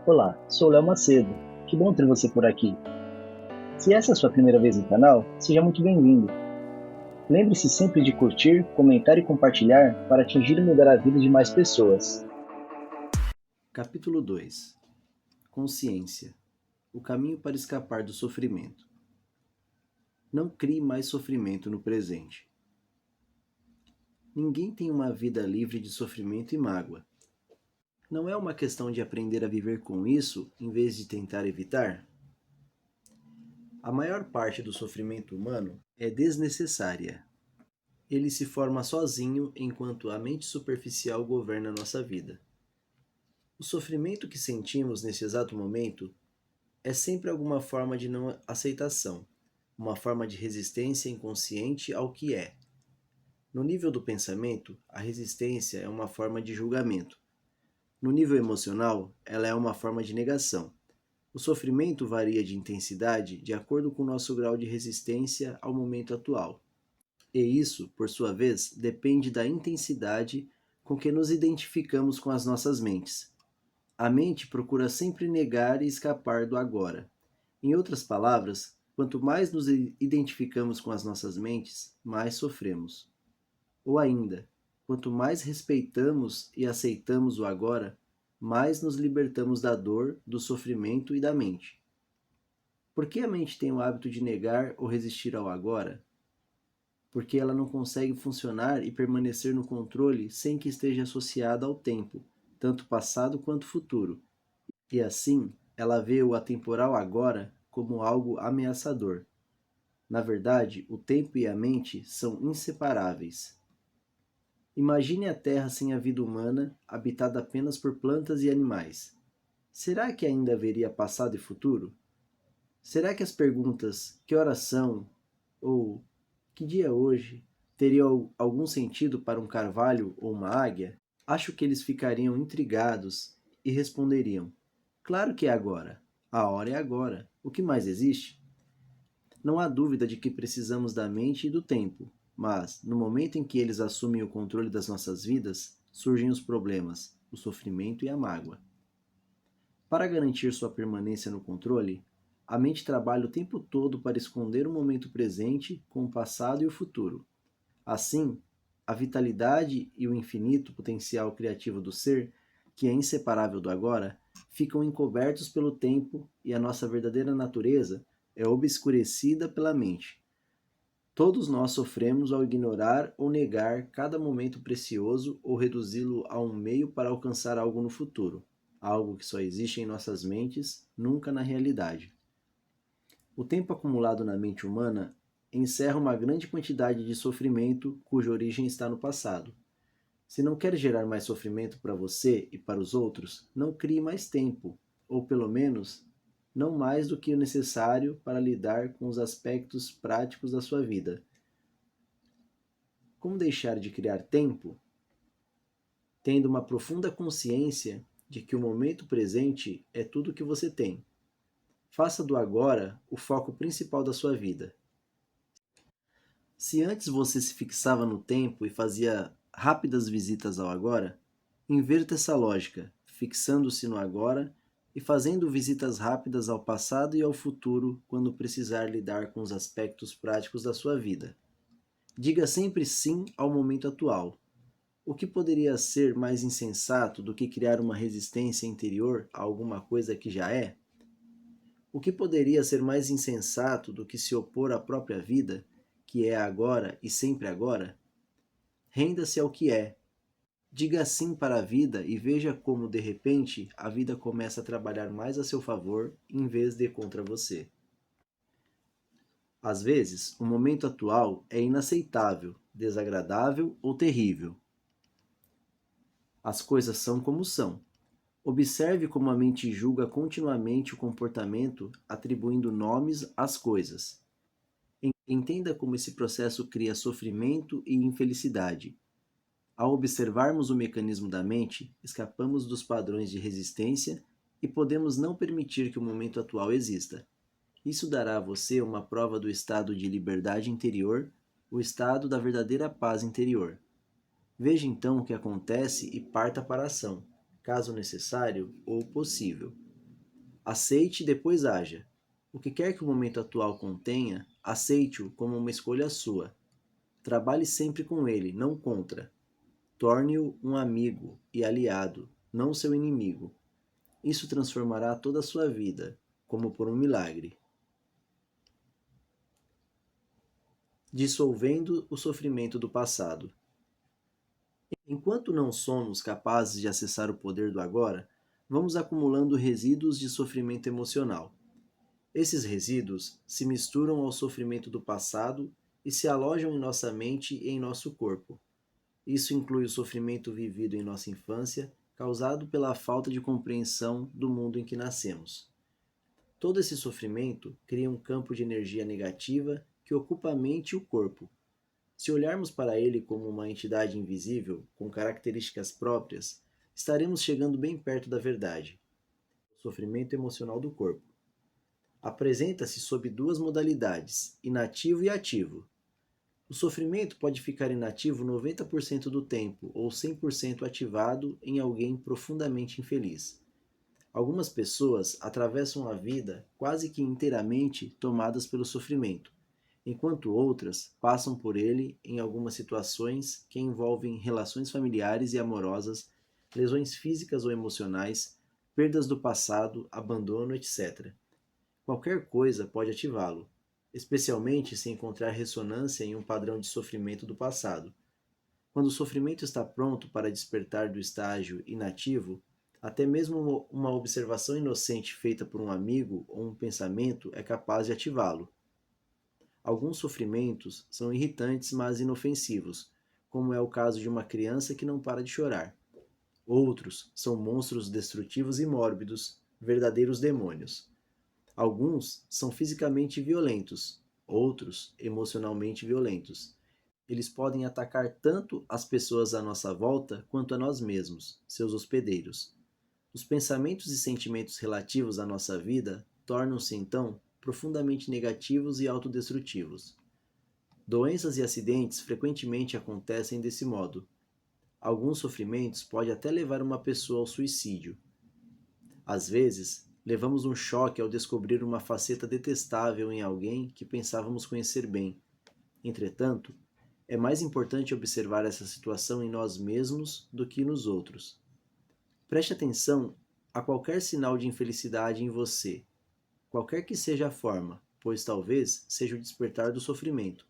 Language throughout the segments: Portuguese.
Olá, sou Léo Macedo. Que bom ter você por aqui. Se essa é a sua primeira vez no canal, seja muito bem-vindo. Lembre-se sempre de curtir, comentar e compartilhar para atingir e mudar a vida de mais pessoas. Capítulo 2. Consciência. O caminho para escapar do sofrimento. Não crie mais sofrimento no presente. Ninguém tem uma vida livre de sofrimento e mágoa. Não é uma questão de aprender a viver com isso em vez de tentar evitar? A maior parte do sofrimento humano é desnecessária. Ele se forma sozinho enquanto a mente superficial governa nossa vida. O sofrimento que sentimos nesse exato momento é sempre alguma forma de não aceitação, uma forma de resistência inconsciente ao que é. No nível do pensamento, a resistência é uma forma de julgamento. No nível emocional, ela é uma forma de negação. O sofrimento varia de intensidade de acordo com o nosso grau de resistência ao momento atual. E isso, por sua vez, depende da intensidade com que nos identificamos com as nossas mentes. A mente procura sempre negar e escapar do agora. Em outras palavras, quanto mais nos identificamos com as nossas mentes, mais sofremos. Ou ainda, quanto mais respeitamos e aceitamos o agora, mais nos libertamos da dor, do sofrimento e da mente. Por que a mente tem o hábito de negar ou resistir ao agora? Porque ela não consegue funcionar e permanecer no controle sem que esteja associada ao tempo, tanto passado quanto futuro. E assim, ela vê o atemporal agora como algo ameaçador. Na verdade, o tempo e a mente são inseparáveis. Imagine a Terra sem a vida humana, habitada apenas por plantas e animais. Será que ainda haveria passado e futuro? Será que as perguntas que horas são ou que dia é hoje teriam algum sentido para um carvalho ou uma águia? Acho que eles ficariam intrigados e responderiam: claro que é agora. A hora é agora. O que mais existe? Não há dúvida de que precisamos da mente e do tempo, mas, no momento em que eles assumem o controle das nossas vidas, surgem os problemas, o sofrimento e a mágoa. Para garantir sua permanência no controle, a mente trabalha o tempo todo para esconder o momento presente com o passado e o futuro. Assim, a vitalidade e o infinito potencial criativo do ser, que é inseparável do agora, ficam encobertos pelo tempo e a nossa verdadeira natureza é obscurecida pela mente. Todos nós sofremos ao ignorar ou negar cada momento precioso ou reduzi-lo a um meio para alcançar algo no futuro, algo que só existe em nossas mentes, nunca na realidade. O tempo acumulado na mente humana encerra uma grande quantidade de sofrimento cuja origem está no passado. Se não quer gerar mais sofrimento para você e para os outros, não crie mais tempo, ou pelo menos não mais do que o necessário para lidar com os aspectos práticos da sua vida. Como deixar de criar tempo? Tendo uma profunda consciência de que o momento presente é tudo o que você tem. Faça do agora o foco principal da sua vida. Se antes você se fixava no tempo e fazia rápidas visitas ao agora, inverta essa lógica, fixando-se no agora e fazendo visitas rápidas ao passado e ao futuro quando precisar lidar com os aspectos práticos da sua vida. Diga sempre sim ao momento atual. O que poderia ser mais insensato do que criar uma resistência interior a alguma coisa que já é? O que poderia ser mais insensato do que se opor à própria vida, que é agora e sempre agora? Renda-se ao que é. Diga sim para a vida e veja como, de repente, a vida começa a trabalhar mais a seu favor em vez de contra você. Às vezes, o momento atual é inaceitável, desagradável ou terrível. As coisas são como são. Observe como a mente julga continuamente o comportamento, atribuindo nomes às coisas. Entenda como esse processo cria sofrimento e infelicidade. Ao observarmos o mecanismo da mente, escapamos dos padrões de resistência e podemos não permitir que o momento atual exista. Isso dará a você uma prova do estado de liberdade interior, o estado da verdadeira paz interior. Veja então o que acontece e parta para a ação, caso necessário ou possível. Aceite e depois haja. O que quer que o momento atual contenha, aceite-o como uma escolha sua. Trabalhe sempre com ele, não contra. Torne-o um amigo e aliado, não seu inimigo. Isso transformará toda a sua vida, como por um milagre. Dissolvendo o sofrimento do passado. Enquanto não somos capazes de acessar o poder do agora, vamos acumulando resíduos de sofrimento emocional. Esses resíduos se misturam ao sofrimento do passado e se alojam em nossa mente e em nosso corpo. Isso inclui o sofrimento vivido em nossa infância, causado pela falta de compreensão do mundo em que nascemos. Todo esse sofrimento cria um campo de energia negativa que ocupa a mente e o corpo. Se olharmos para ele como uma entidade invisível, com características próprias, estaremos chegando bem perto da verdade. O sofrimento emocional do corpo apresenta-se sob duas modalidades, inativo e ativo. O sofrimento pode ficar inativo 90% do tempo ou 100% ativado em alguém profundamente infeliz. Algumas pessoas atravessam a vida quase que inteiramente tomadas pelo sofrimento, enquanto outras passam por ele em algumas situações que envolvem relações familiares e amorosas, lesões físicas ou emocionais, perdas do passado, abandono, etc. Qualquer coisa pode ativá-lo, especialmente se encontrar ressonância em um padrão de sofrimento do passado. Quando o sofrimento está pronto para despertar do estágio inativo, até mesmo uma observação inocente feita por um amigo ou um pensamento é capaz de ativá-lo. Alguns sofrimentos são irritantes, mas inofensivos, como é o caso de uma criança que não para de chorar. Outros são monstros destrutivos e mórbidos, verdadeiros demônios. Alguns são fisicamente violentos, outros emocionalmente violentos. Eles podem atacar tanto as pessoas à nossa volta quanto a nós mesmos, seus hospedeiros. Os pensamentos e sentimentos relativos à nossa vida tornam-se, então, profundamente negativos e autodestrutivos. Doenças e acidentes frequentemente acontecem desse modo. Alguns sofrimentos podem até levar uma pessoa ao suicídio. Às vezes, levamos um choque ao descobrir uma faceta detestável em alguém que pensávamos conhecer bem. Entretanto, é mais importante observar essa situação em nós mesmos do que nos outros. Preste atenção a qualquer sinal de infelicidade em você, qualquer que seja a forma, pois talvez seja o despertar do sofrimento.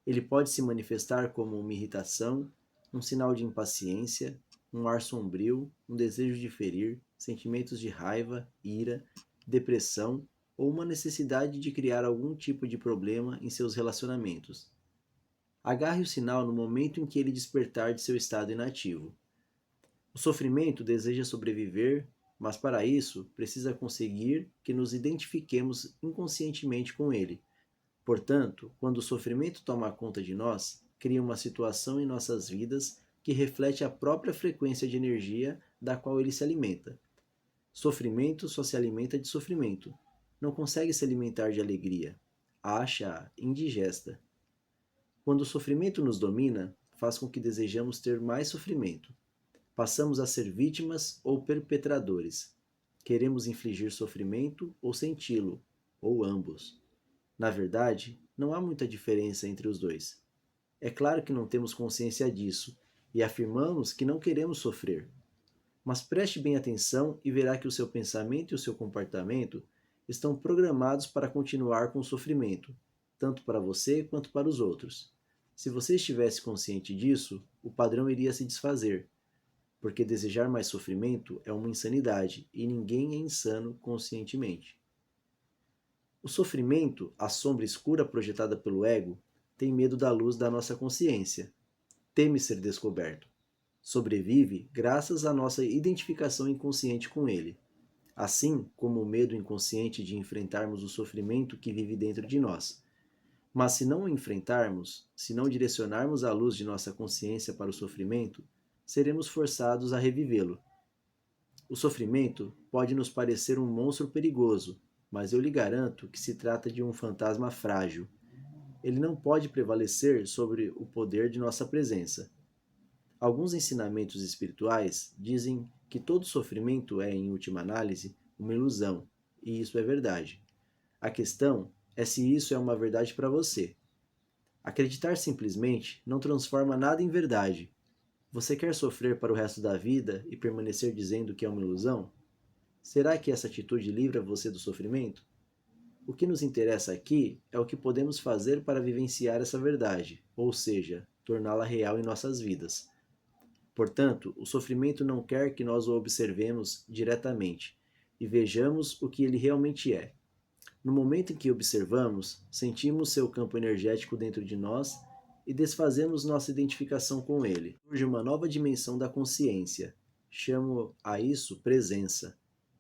Ele pode se manifestar como uma irritação, um sinal de impaciência, um ar sombrio, um desejo de ferir, sentimentos de raiva, ira, depressão ou uma necessidade de criar algum tipo de problema em seus relacionamentos. Agarre o sinal no momento em que ele despertar de seu estado inativo. O sofrimento deseja sobreviver, mas para isso precisa conseguir que nos identifiquemos inconscientemente com ele. Portanto, quando o sofrimento toma conta de nós, cria uma situação em nossas vidas que reflete a própria frequência de energia da qual ele se alimenta. Sofrimento só se alimenta de sofrimento. Não consegue se alimentar de alegria. Acha-a indigesta. Quando o sofrimento nos domina, faz com que desejamos ter mais sofrimento. Passamos a ser vítimas ou perpetradores. Queremos infligir sofrimento ou senti-lo, ou ambos. Na verdade, não há muita diferença entre os dois. É claro que não temos consciência disso e afirmamos que não queremos sofrer. Mas preste bem atenção e verá que o seu pensamento e o seu comportamento estão programados para continuar com o sofrimento, tanto para você quanto para os outros. Se você estivesse consciente disso, o padrão iria se desfazer, porque desejar mais sofrimento é uma insanidade e ninguém é insano conscientemente. O sofrimento, a sombra escura projetada pelo ego, tem medo da luz da nossa consciência. Teme ser descoberto. Sobrevive graças à nossa identificação inconsciente com ele, assim como o medo inconsciente de enfrentarmos o sofrimento que vive dentro de nós. Mas se não o enfrentarmos, se não direcionarmos a luz de nossa consciência para o sofrimento, seremos forçados a revivê-lo. O sofrimento pode nos parecer um monstro perigoso, mas eu lhe garanto que se trata de um fantasma frágil. Ele não pode prevalecer sobre o poder de nossa presença. Alguns ensinamentos espirituais dizem que todo sofrimento é, em última análise, uma ilusão e isso é verdade. A questão é se isso é uma verdade para você. Acreditar simplesmente não transforma nada em verdade. Você quer sofrer para o resto da vida e permanecer dizendo que é uma ilusão? Será que essa atitude livra você do sofrimento? O que nos interessa aqui é o que podemos fazer para vivenciar essa verdade, ou seja, torná-la real em nossas vidas. Portanto, o sofrimento não quer que nós o observemos diretamente e vejamos o que ele realmente é. No momento em que observamos, sentimos seu campo energético dentro de nós e desfazemos nossa identificação com ele. Surge uma nova dimensão da consciência. Chamo a isso presença.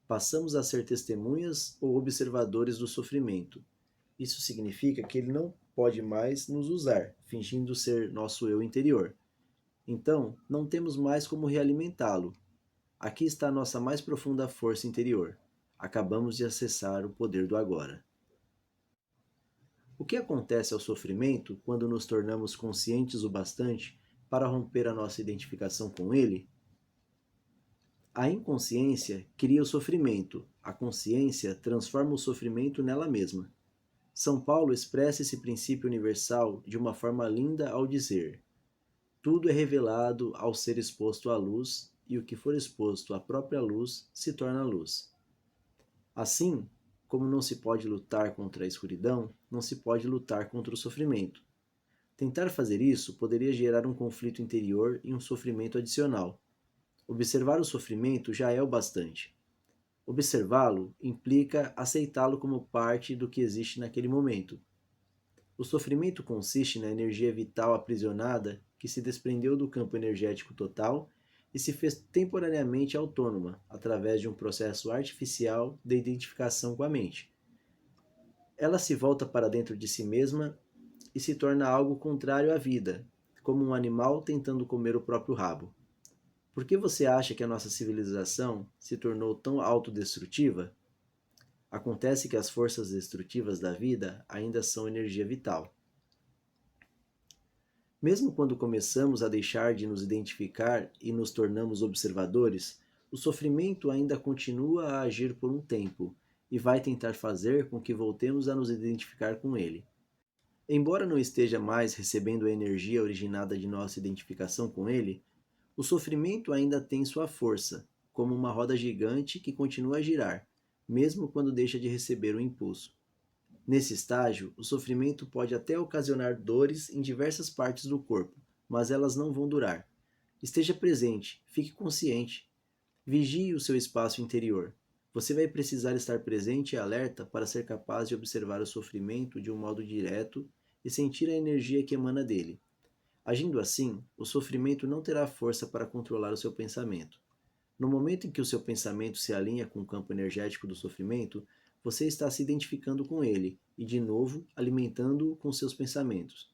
Passamos a ser testemunhas ou observadores do sofrimento. Isso significa que ele não pode mais nos usar, fingindo ser nosso eu interior. Então, não temos mais como realimentá-lo. Aqui está a nossa mais profunda força interior. Acabamos de acessar o poder do agora. O que acontece ao sofrimento quando nos tornamos conscientes o bastante para romper a nossa identificação com ele? A inconsciência cria o sofrimento, a consciência transforma o sofrimento nela mesma. São Paulo expressa esse princípio universal de uma forma linda ao dizer: tudo é revelado ao ser exposto à luz, e o que for exposto à própria luz se torna luz. Assim, como não se pode lutar contra a escuridão, não se pode lutar contra o sofrimento. Tentar fazer isso poderia gerar um conflito interior e um sofrimento adicional. Observar o sofrimento já é o bastante. Observá-lo implica aceitá-lo como parte do que existe naquele momento. O sofrimento consiste na energia vital aprisionada que se desprendeu do campo energético total e se fez temporariamente autônoma através de um processo artificial de identificação com a mente. Ela se volta para dentro de si mesma e se torna algo contrário à vida, como um animal tentando comer o próprio rabo. Por que você acha que a nossa civilização se tornou tão autodestrutiva? Acontece que as forças destrutivas da vida ainda são energia vital. Mesmo quando começamos a deixar de nos identificar e nos tornamos observadores, o sofrimento ainda continua a agir por um tempo e vai tentar fazer com que voltemos a nos identificar com ele. Embora não esteja mais recebendo a energia originada de nossa identificação com ele, o sofrimento ainda tem sua força, como uma roda gigante que continua a girar, mesmo quando deixa de receber o impulso. Nesse estágio, o sofrimento pode até ocasionar dores em diversas partes do corpo, mas elas não vão durar. Esteja presente, fique consciente. Vigie o seu espaço interior. Você vai precisar estar presente e alerta para ser capaz de observar o sofrimento de um modo direto e sentir a energia que emana dele. Agindo assim, o sofrimento não terá força para controlar o seu pensamento. No momento em que o seu pensamento se alinha com o campo energético do sofrimento, você está se identificando com ele e, de novo, alimentando-o com seus pensamentos.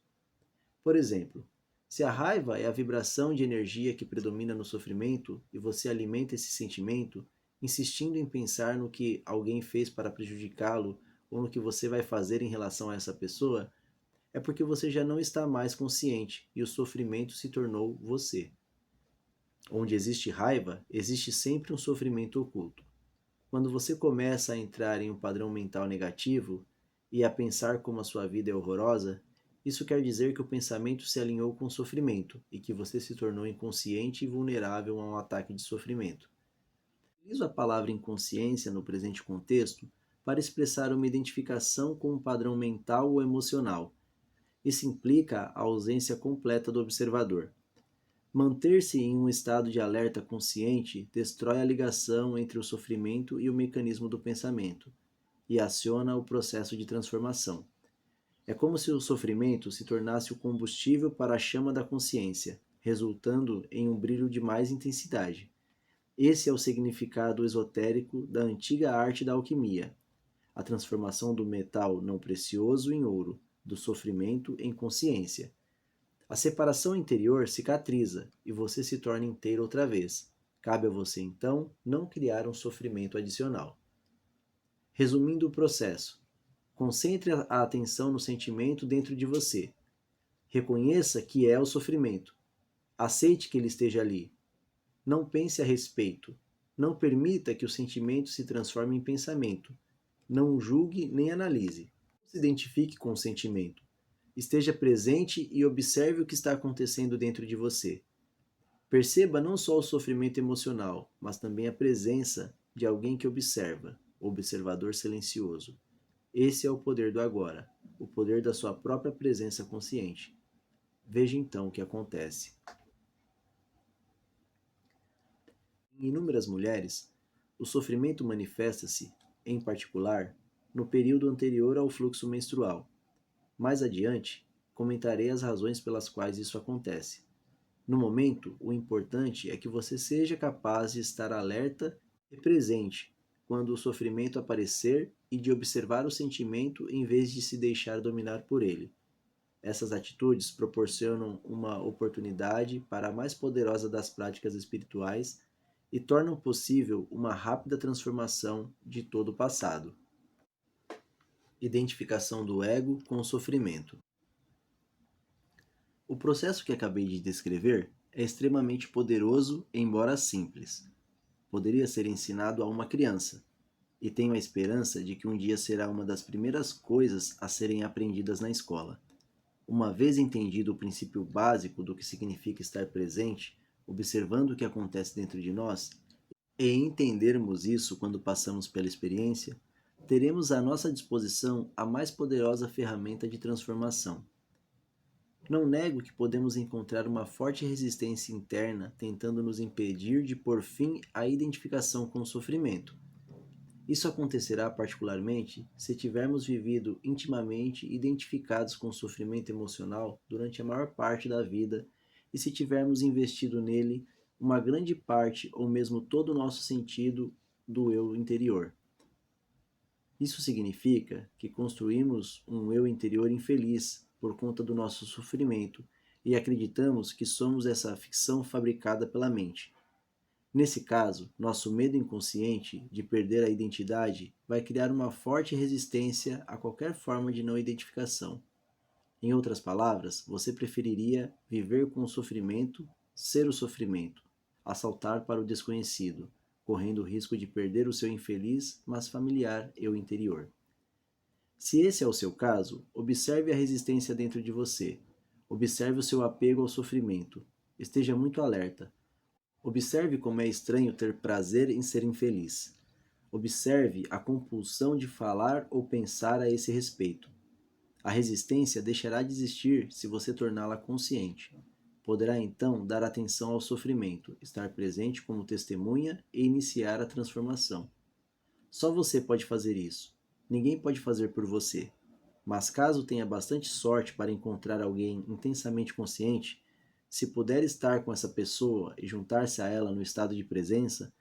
Por exemplo, se a raiva é a vibração de energia que predomina no sofrimento e você alimenta esse sentimento, insistindo em pensar no que alguém fez para prejudicá-lo ou no que você vai fazer em relação a essa pessoa, é porque você já não está mais consciente e o sofrimento se tornou você. Onde existe raiva, existe sempre um sofrimento oculto. Quando você começa a entrar em um padrão mental negativo e a pensar como a sua vida é horrorosa, isso quer dizer que o pensamento se alinhou com o sofrimento e que você se tornou inconsciente e vulnerável a um ataque de sofrimento. Utilizo a palavra inconsciência no presente contexto para expressar uma identificação com um padrão mental ou emocional. Isso implica a ausência completa do observador. Manter-se em um estado de alerta consciente destrói a ligação entre o sofrimento e o mecanismo do pensamento e aciona o processo de transformação. É como se o sofrimento se tornasse o combustível para a chama da consciência, resultando em um brilho de mais intensidade. Esse é o significado esotérico da antiga arte da alquimia, a transformação do metal não precioso em ouro, do sofrimento em consciência. A separação interior cicatriza e você se torna inteiro outra vez. Cabe a você, então, não criar um sofrimento adicional. Resumindo o processo, concentre a atenção no sentimento dentro de você. Reconheça que é o sofrimento. Aceite que ele esteja ali. Não pense a respeito. Não permita que o sentimento se transforme em pensamento. Não julgue nem analise. Não se identifique com o sentimento. Esteja presente e observe o que está acontecendo dentro de você. Perceba não só o sofrimento emocional, mas também a presença de alguém que observa, o observador silencioso. Esse é o poder do agora, o poder da sua própria presença consciente. Veja então o que acontece. Em inúmeras mulheres, o sofrimento manifesta-se, em particular, no período anterior ao fluxo menstrual. Mais adiante, comentarei as razões pelas quais isso acontece. No momento, o importante é que você seja capaz de estar alerta e presente quando o sofrimento aparecer e de observar o sentimento em vez de se deixar dominar por ele. Essas atitudes proporcionam uma oportunidade para a mais poderosa das práticas espirituais e tornam possível uma rápida transformação de todo o passado. Identificação do ego com o sofrimento. O processo que acabei de descrever é extremamente poderoso, embora simples. Poderia ser ensinado a uma criança, e tenho a esperança de que um dia será uma das primeiras coisas a serem aprendidas na escola. Uma vez entendido o princípio básico do que significa estar presente, observando o que acontece dentro de nós, e entendermos isso quando passamos pela experiência, teremos à nossa disposição a mais poderosa ferramenta de transformação. Não nego que podemos encontrar uma forte resistência interna tentando nos impedir de pôr fim à identificação com o sofrimento. Isso acontecerá particularmente se tivermos vivido intimamente identificados com o sofrimento emocional durante a maior parte da vida e se tivermos investido nele uma grande parte ou mesmo todo o nosso sentido do eu interior. Isso significa que construímos um eu interior infeliz por conta do nosso sofrimento e acreditamos que somos essa ficção fabricada pela mente. Nesse caso, nosso medo inconsciente de perder a identidade vai criar uma forte resistência a qualquer forma de não identificação. Em outras palavras, você preferiria viver com o sofrimento, ser o sofrimento, a saltar para o desconhecido, correndo o risco de perder o seu infeliz, mas familiar eu interior. Se esse é o seu caso, observe a resistência dentro de você. Observe o seu apego ao sofrimento. Esteja muito alerta. Observe como é estranho ter prazer em ser infeliz. Observe a compulsão de falar ou pensar a esse respeito. A resistência deixará de existir se você torná-la consciente. Poderá então dar atenção ao sofrimento, estar presente como testemunha e iniciar a transformação. Só você pode fazer isso. Ninguém pode fazer por você. Mas caso tenha bastante sorte para encontrar alguém intensamente consciente, se puder estar com essa pessoa e juntar-se a ela no estado de presença,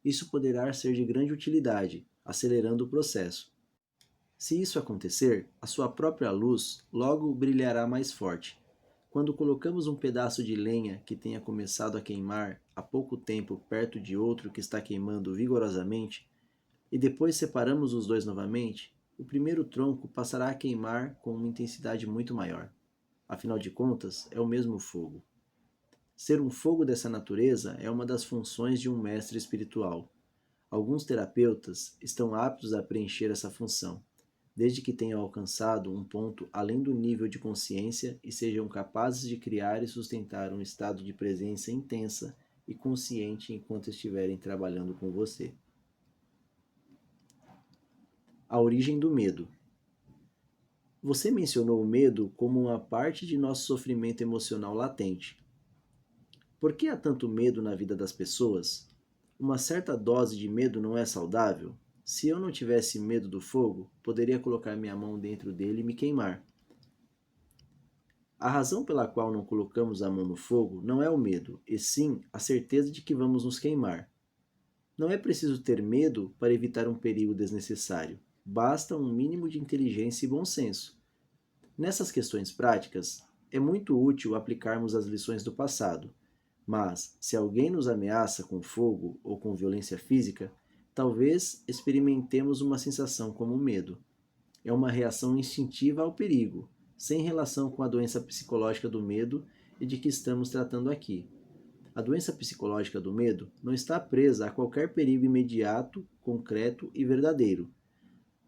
isso poderá ser de grande utilidade, acelerando o processo. Se isso acontecer, a sua própria luz logo brilhará mais forte. Quando colocamos um pedaço de lenha que tenha começado a queimar há pouco tempo perto de outro que está queimando vigorosamente, e depois separamos os dois novamente, o primeiro tronco passará a queimar com uma intensidade muito maior. Afinal de contas, é o mesmo fogo. Ser um fogo dessa natureza é uma das funções de um mestre espiritual. Alguns terapeutas estão aptos a preencher essa função, desde que tenham alcançado um ponto além do nível de consciência e sejam capazes de criar e sustentar um estado de presença intensa e consciente enquanto estiverem trabalhando com você. A origem do medo. Você mencionou o medo como uma parte de nosso sofrimento emocional latente. Por que há tanto medo na vida das pessoas? Uma certa dose de medo não é saudável? Se eu não tivesse medo do fogo, poderia colocar minha mão dentro dele e me queimar. A razão pela qual não colocamos a mão no fogo não é o medo, e sim a certeza de que vamos nos queimar. Não é preciso ter medo para evitar um perigo desnecessário. Basta um mínimo de inteligência e bom senso. Nessas questões práticas, é muito útil aplicarmos as lições do passado, mas se alguém nos ameaça com fogo ou com violência física, talvez experimentemos uma sensação como medo. É uma reação instintiva ao perigo, sem relação com a doença psicológica do medo e de que estamos tratando aqui. A doença psicológica do medo não está presa a qualquer perigo imediato, concreto e verdadeiro.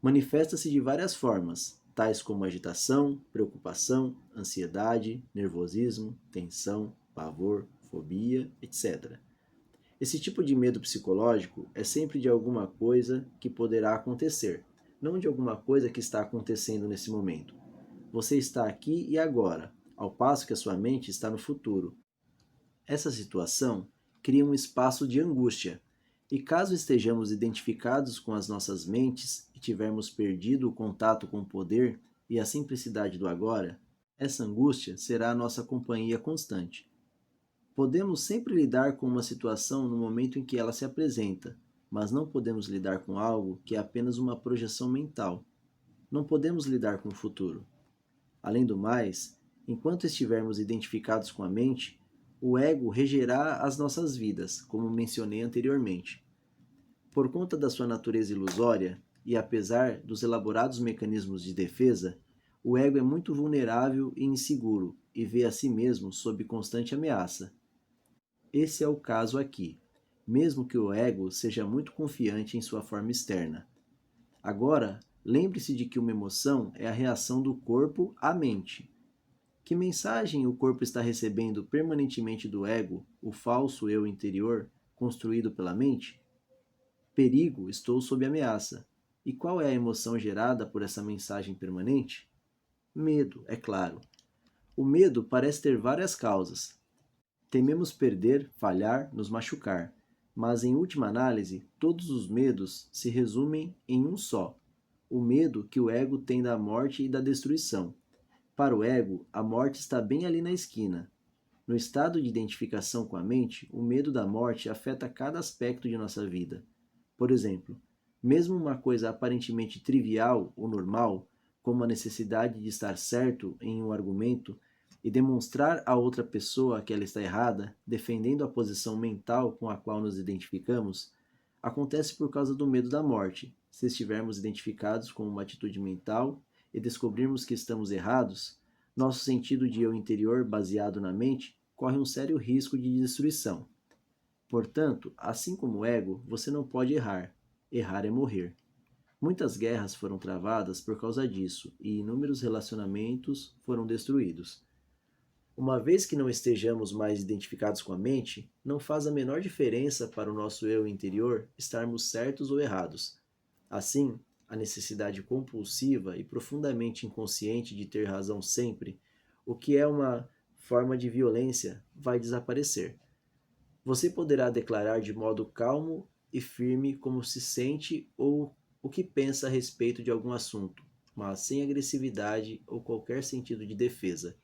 Manifesta-se de várias formas, tais como agitação, preocupação, ansiedade, nervosismo, tensão, pavor, fobia, etc. Esse tipo de medo psicológico é sempre de alguma coisa que poderá acontecer, não de alguma coisa que está acontecendo nesse momento. Você está aqui e agora, ao passo que a sua mente está no futuro. Essa situação cria um espaço de angústia, e caso estejamos identificados com as nossas mentes e tivermos perdido o contato com o poder e a simplicidade do agora, essa angústia será a nossa companhia constante. Podemos sempre lidar com uma situação no momento em que ela se apresenta, mas não podemos lidar com algo que é apenas uma projeção mental. Não podemos lidar com o futuro. Além do mais, enquanto estivermos identificados com a mente, o ego regerá as nossas vidas, como mencionei anteriormente. Por conta da sua natureza ilusória, e apesar dos elaborados mecanismos de defesa, o ego é muito vulnerável e inseguro e vê a si mesmo sob constante ameaça. Esse é o caso aqui, mesmo que o ego seja muito confiante em sua forma externa. Agora, lembre-se de que uma emoção é a reação do corpo à mente. Que mensagem o corpo está recebendo permanentemente do ego, o falso eu interior, construído pela mente? Perigo, estou sob ameaça. E qual é a emoção gerada por essa mensagem permanente? Medo, é claro. O medo parece ter várias causas. Tememos perder, falhar, nos machucar. Mas, em última análise, todos os medos se resumem em um só: o medo que o ego tem da morte e da destruição. Para o ego, a morte está bem ali na esquina. No estado de identificação com a mente, o medo da morte afeta cada aspecto de nossa vida. Por exemplo, mesmo uma coisa aparentemente trivial ou normal, como a necessidade de estar certo em um argumento e demonstrar a outra pessoa que ela está errada, defendendo a posição mental com a qual nos identificamos, acontece por causa do medo da morte. Se estivermos identificados com uma atitude mental e descobrirmos que estamos errados, nosso sentido de eu interior baseado na mente corre um sério risco de destruição. Portanto, assim como o ego, você não pode errar. Errar é morrer. Muitas guerras foram travadas por causa disso e inúmeros relacionamentos foram destruídos. Uma vez que não estejamos mais identificados com a mente, não faz a menor diferença para o nosso eu interior estarmos certos ou errados. Assim, a necessidade compulsiva e profundamente inconsciente de ter razão sempre, o que é uma forma de violência, vai desaparecer. Você poderá declarar de modo calmo e firme como se sente ou o que pensa a respeito de algum assunto, mas sem agressividade ou qualquer sentido de defesa.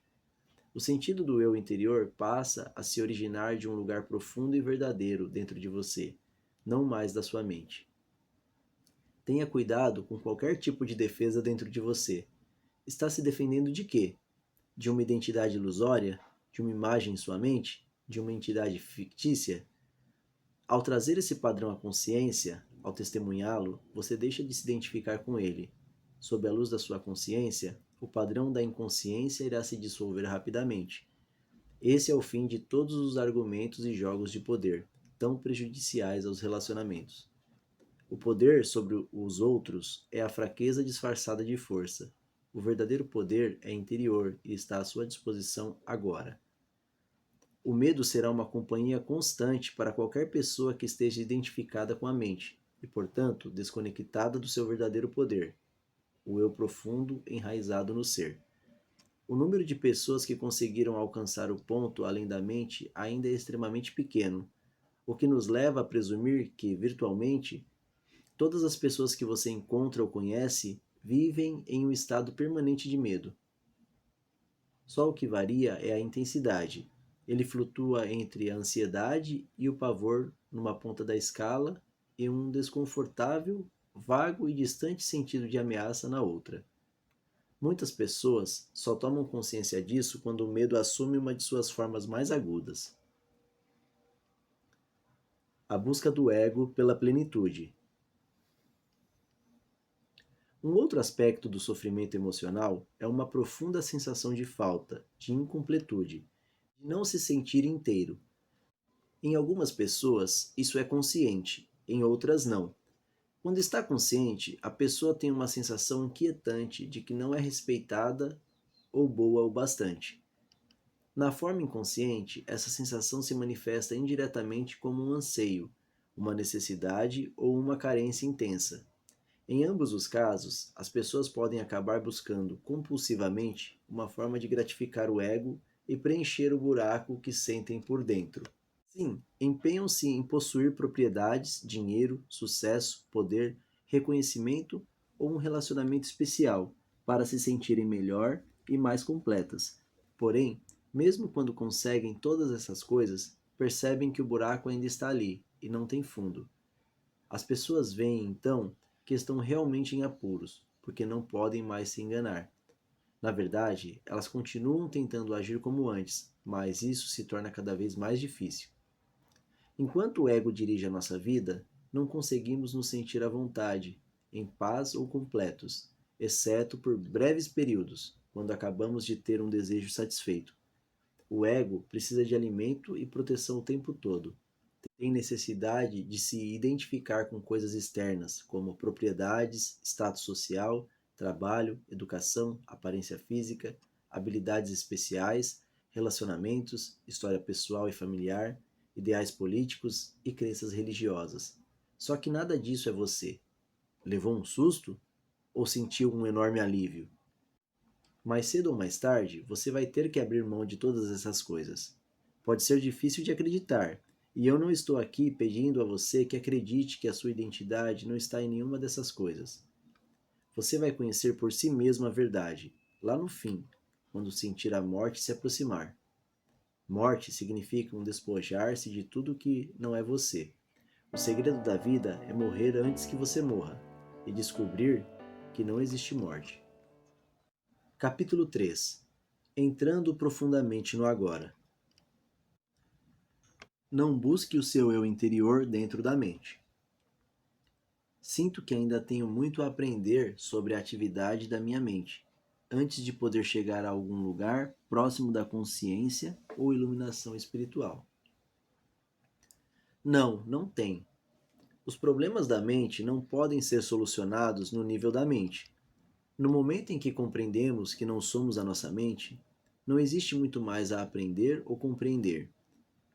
O sentido do eu interior passa a se originar de um lugar profundo e verdadeiro dentro de você, não mais da sua mente. Tenha cuidado com qualquer tipo de defesa dentro de você. Está se defendendo de quê? De uma identidade ilusória? De uma imagem em sua mente? De uma entidade fictícia? Ao trazer esse padrão à consciência, ao testemunhá-lo, você deixa de se identificar com ele. Sob a luz da sua consciência, o padrão da inconsciência irá se dissolver rapidamente. Esse é o fim de todos os argumentos e jogos de poder, tão prejudiciais aos relacionamentos. O poder sobre os outros é a fraqueza disfarçada de força. O verdadeiro poder é interior e está à sua disposição agora. O medo será uma companhia constante para qualquer pessoa que esteja identificada com a mente e, portanto, desconectada do seu verdadeiro poder, o eu profundo enraizado no ser. O número de pessoas que conseguiram alcançar o ponto além da mente ainda é extremamente pequeno, o que nos leva a presumir que, virtualmente, todas as pessoas que você encontra ou conhece vivem em um estado permanente de medo. Só o que varia é a intensidade. Ele flutua entre a ansiedade e o pavor numa ponta da escala e um desconfortável, vago e distante sentido de ameaça na outra. Muitas pessoas só tomam consciência disso quando o medo assume uma de suas formas mais agudas. A busca do ego pela plenitude. Um outro aspecto do sofrimento emocional é uma profunda sensação de falta, de incompletude, de não se sentir inteiro. Em algumas pessoas, isso é consciente, em outras não. Quando está consciente, a pessoa tem uma sensação inquietante de que não é respeitada ou boa o bastante. Na forma inconsciente, essa sensação se manifesta indiretamente como um anseio, uma necessidade ou uma carência intensa. Em ambos os casos, as pessoas podem acabar buscando compulsivamente uma forma de gratificar o ego e preencher o buraco que sentem por dentro. Sim, empenham-se em possuir propriedades, dinheiro, sucesso, poder, reconhecimento ou um relacionamento especial para se sentirem melhor e mais completas. Porém, mesmo quando conseguem todas essas coisas, percebem que o buraco ainda está ali e não tem fundo. As pessoas veem, então, que estão realmente em apuros, porque não podem mais se enganar. Na verdade, elas continuam tentando agir como antes, mas isso se torna cada vez mais difícil. Enquanto o ego dirige a nossa vida, não conseguimos nos sentir à vontade, em paz ou completos, exceto por breves períodos, quando acabamos de ter um desejo satisfeito. O ego precisa de alimento e proteção o tempo todo. Tem necessidade de se identificar com coisas externas, como propriedades, status social, trabalho, educação, aparência física, habilidades especiais, relacionamentos, história pessoal e familiar, ideais políticos e crenças religiosas. Só que nada disso é você. Levou um susto? Ou sentiu um enorme alívio? Mais cedo ou mais tarde, você vai ter que abrir mão de todas essas coisas. Pode ser difícil de acreditar, e eu não estou aqui pedindo a você que acredite que a sua identidade não está em nenhuma dessas coisas. Você vai conhecer por si mesmo a verdade, lá no fim, quando sentir a morte se aproximar. Morte significa um despojar-se de tudo que não é você. O segredo da vida é morrer antes que você morra e descobrir que não existe morte. Capítulo 3. Entrando profundamente no agora. Não busque o seu eu interior dentro da mente. Sinto que ainda tenho muito a aprender sobre a atividade da minha mente, antes de poder chegar a algum lugar próximo da consciência ou iluminação espiritual. Não, não tem. Os problemas da mente não podem ser solucionados no nível da mente. No momento em que compreendemos que não somos a nossa mente, não existe muito mais a aprender ou compreender.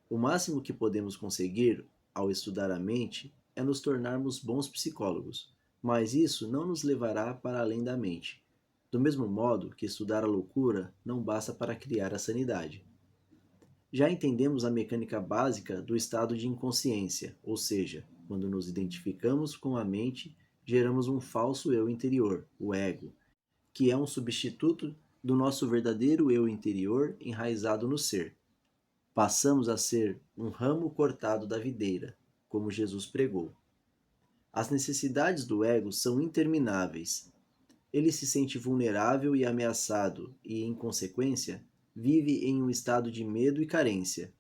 O máximo que podemos conseguir ao estudar a mente é nos tornarmos bons psicólogos, mas isso não nos levará para além da mente. Do mesmo modo que estudar a loucura não basta para criar a sanidade. Já entendemos a mecânica básica do estado de inconsciência, ou seja, quando nos identificamos com a mente, geramos um falso eu interior, o ego, que é um substituto do nosso verdadeiro eu interior enraizado no ser. Passamos a ser um ramo cortado da videira, como Jesus pregou. As necessidades do ego são intermináveis. Ele se sente vulnerável e ameaçado e, em consequência, vive em um estado de medo e carência.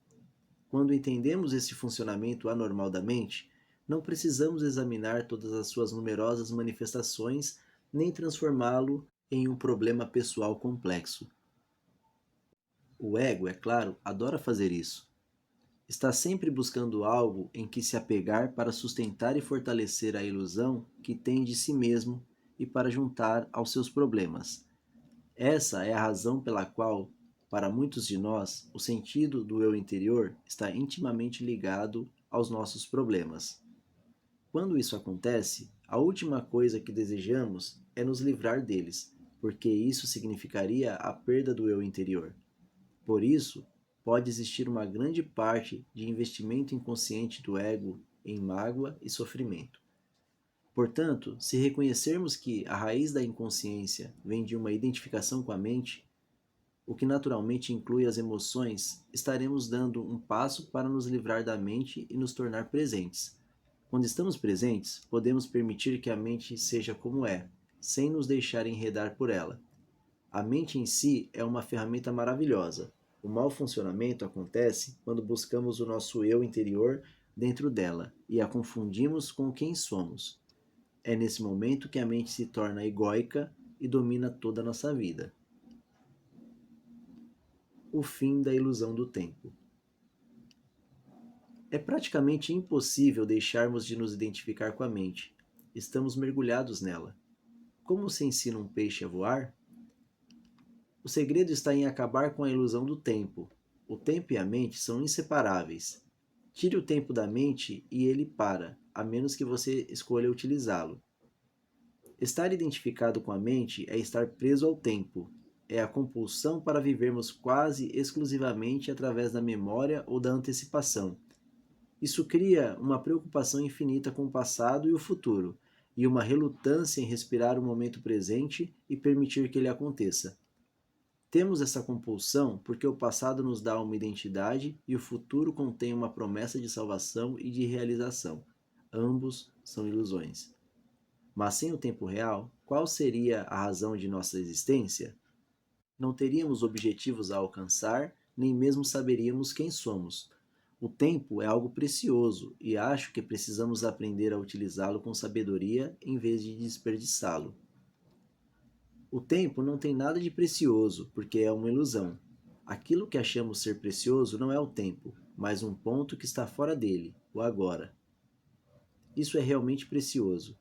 Quando entendemos esse funcionamento anormal da mente, não precisamos examinar todas as suas numerosas manifestações nem transformá-lo em um problema pessoal complexo. O ego, é claro, adora fazer isso. Está sempre buscando algo em que se apegar para sustentar e fortalecer a ilusão que tem de si mesmo e para juntar aos seus problemas. Essa é a razão pela qual, para muitos de nós, o sentido do eu interior está intimamente ligado aos nossos problemas. Quando isso acontece, a última coisa que desejamos é nos livrar deles, porque isso significaria a perda do eu interior. Por isso, pode existir uma grande parte de investimento inconsciente do ego em mágoa e sofrimento. Portanto, se reconhecermos que a raiz da inconsciência vem de uma identificação com a mente, o que naturalmente inclui as emoções, estaremos dando um passo para nos livrar da mente e nos tornar presentes. Quando estamos presentes, podemos permitir que a mente seja como é, sem nos deixar enredar por ela. A mente em si é uma ferramenta maravilhosa. O mau funcionamento acontece quando buscamos o nosso eu interior dentro dela e a confundimos com quem somos. É nesse momento que a mente se torna egóica e domina toda a nossa vida. O fim da ilusão do tempo. É praticamente impossível deixarmos de nos identificar com a mente. estamos mergulhados nela. Como se ensina um peixe a voar? O segredo está em acabar com a ilusão do tempo. O tempo e a mente são inseparáveis. Tire o tempo da mente e ele para, a menos que você escolha utilizá-lo. Estar identificado com a mente é estar preso ao tempo. É a compulsão para vivermos quase exclusivamente através da memória ou da antecipação. Isso cria uma preocupação infinita com o passado e o futuro, e uma relutância em respirar o momento presente e permitir que ele aconteça. Temos essa compulsão porque o passado nos dá uma identidade e o futuro contém uma promessa de salvação e de realização. Ambos são ilusões. Mas sem o tempo real, qual seria a razão de nossa existência? Não teríamos objetivos a alcançar, nem mesmo saberíamos quem somos. O tempo é algo precioso e acho que precisamos aprender a utilizá-lo com sabedoria em vez de desperdiçá-lo. O tempo não tem nada de precioso, porque é uma ilusão. Aquilo que achamos ser precioso não é o tempo, mas um ponto que está fora dele, o agora. Isso é realmente precioso.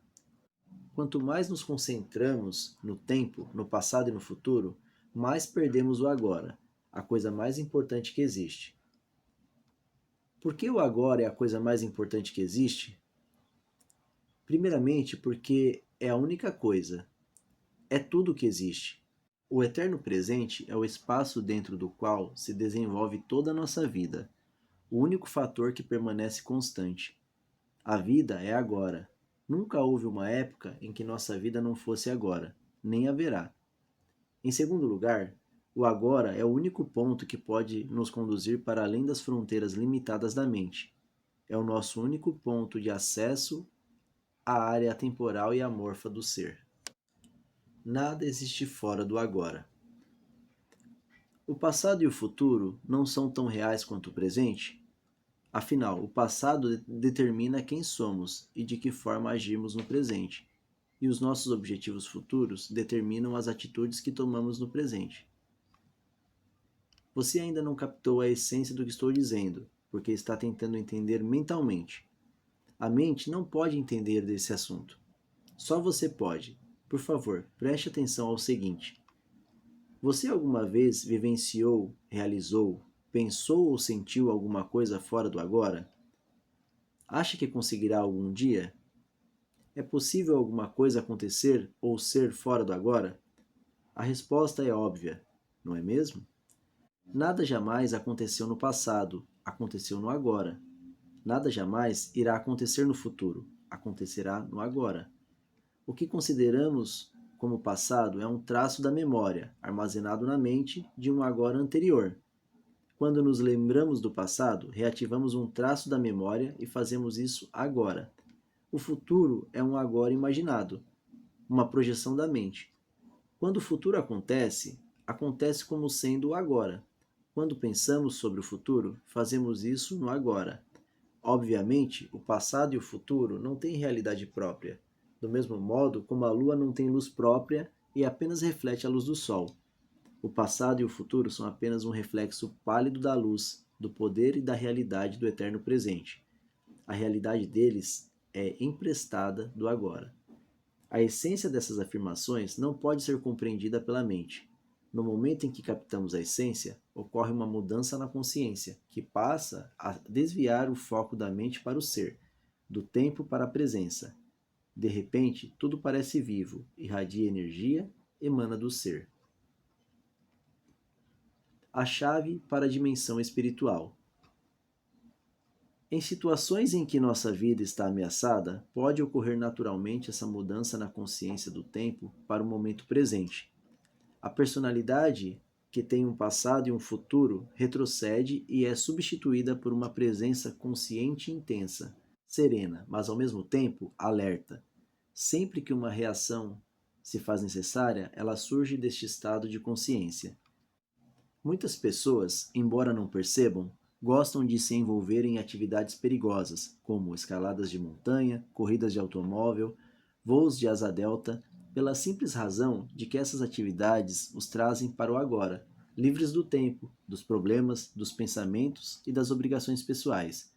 Quanto mais nos concentramos no tempo, no passado e no futuro, mais perdemos o agora, a coisa mais importante que existe. Por que o agora é a coisa mais importante que existe? Primeiramente, porque é a única coisa. É tudo o que existe. O eterno presente é o espaço dentro do qual se desenvolve toda a nossa vida, o único fator que permanece constante. A vida é agora. Nunca houve uma época em que nossa vida não fosse agora, nem haverá. Em segundo lugar, o agora é o único ponto que pode nos conduzir para além das fronteiras limitadas da mente. É o nosso único ponto de acesso à área temporal e amorfa do ser. Nada existe fora do agora. O passado e o futuro não são tão reais quanto o presente? Afinal, o passado determina quem somos e de que forma agimos no presente, e os nossos objetivos futuros determinam as atitudes que tomamos no presente. Você ainda não captou a essência do que estou dizendo, porque está tentando entender mentalmente. A mente não pode entender desse assunto. Só você pode. Por favor, preste atenção ao seguinte. Você alguma vez vivenciou, realizou, pensou ou sentiu alguma coisa fora do agora? Acha que conseguirá algum dia? É possível alguma coisa acontecer ou ser fora do agora? A resposta é óbvia, não é mesmo? Nada jamais aconteceu no passado, aconteceu no agora. Nada jamais irá acontecer no futuro, acontecerá no agora. O que consideramos como passado é um traço da memória, armazenado na mente de um agora anterior. Quando nos lembramos do passado, reativamos um traço da memória e fazemos isso agora. O futuro é um agora imaginado, uma projeção da mente. Quando o futuro acontece, acontece como sendo o agora. Quando pensamos sobre o futuro, fazemos isso no agora. Obviamente, o passado e o futuro não têm realidade própria, do mesmo modo como a lua não tem luz própria e apenas reflete a luz do sol. O passado e o futuro são apenas um reflexo pálido da luz, do poder e da realidade do eterno presente. A realidade deles é emprestada do agora. A essência dessas afirmações não pode ser compreendida pela mente. No momento em que captamos a essência, ocorre uma mudança na consciência, que passa a desviar o foco da mente para o ser, do tempo para a presença. De repente, tudo parece vivo, irradia energia, emana do ser. A chave para a dimensão espiritual. Em situações em que nossa vida está ameaçada, pode ocorrer naturalmente essa mudança na consciência do tempo para o momento presente. A personalidade, que tem um passado e um futuro, retrocede e é substituída por uma presença consciente e intensa, serena, mas ao mesmo tempo alerta. Sempre que uma reação se faz necessária, ela surge deste estado de consciência. Muitas pessoas, embora não percebam, gostam de se envolver em atividades perigosas, como escaladas de montanha, corridas de automóvel, voos de asa delta, pela simples razão de que essas atividades os trazem para o agora, livres do tempo, dos problemas, dos pensamentos e das obrigações pessoais.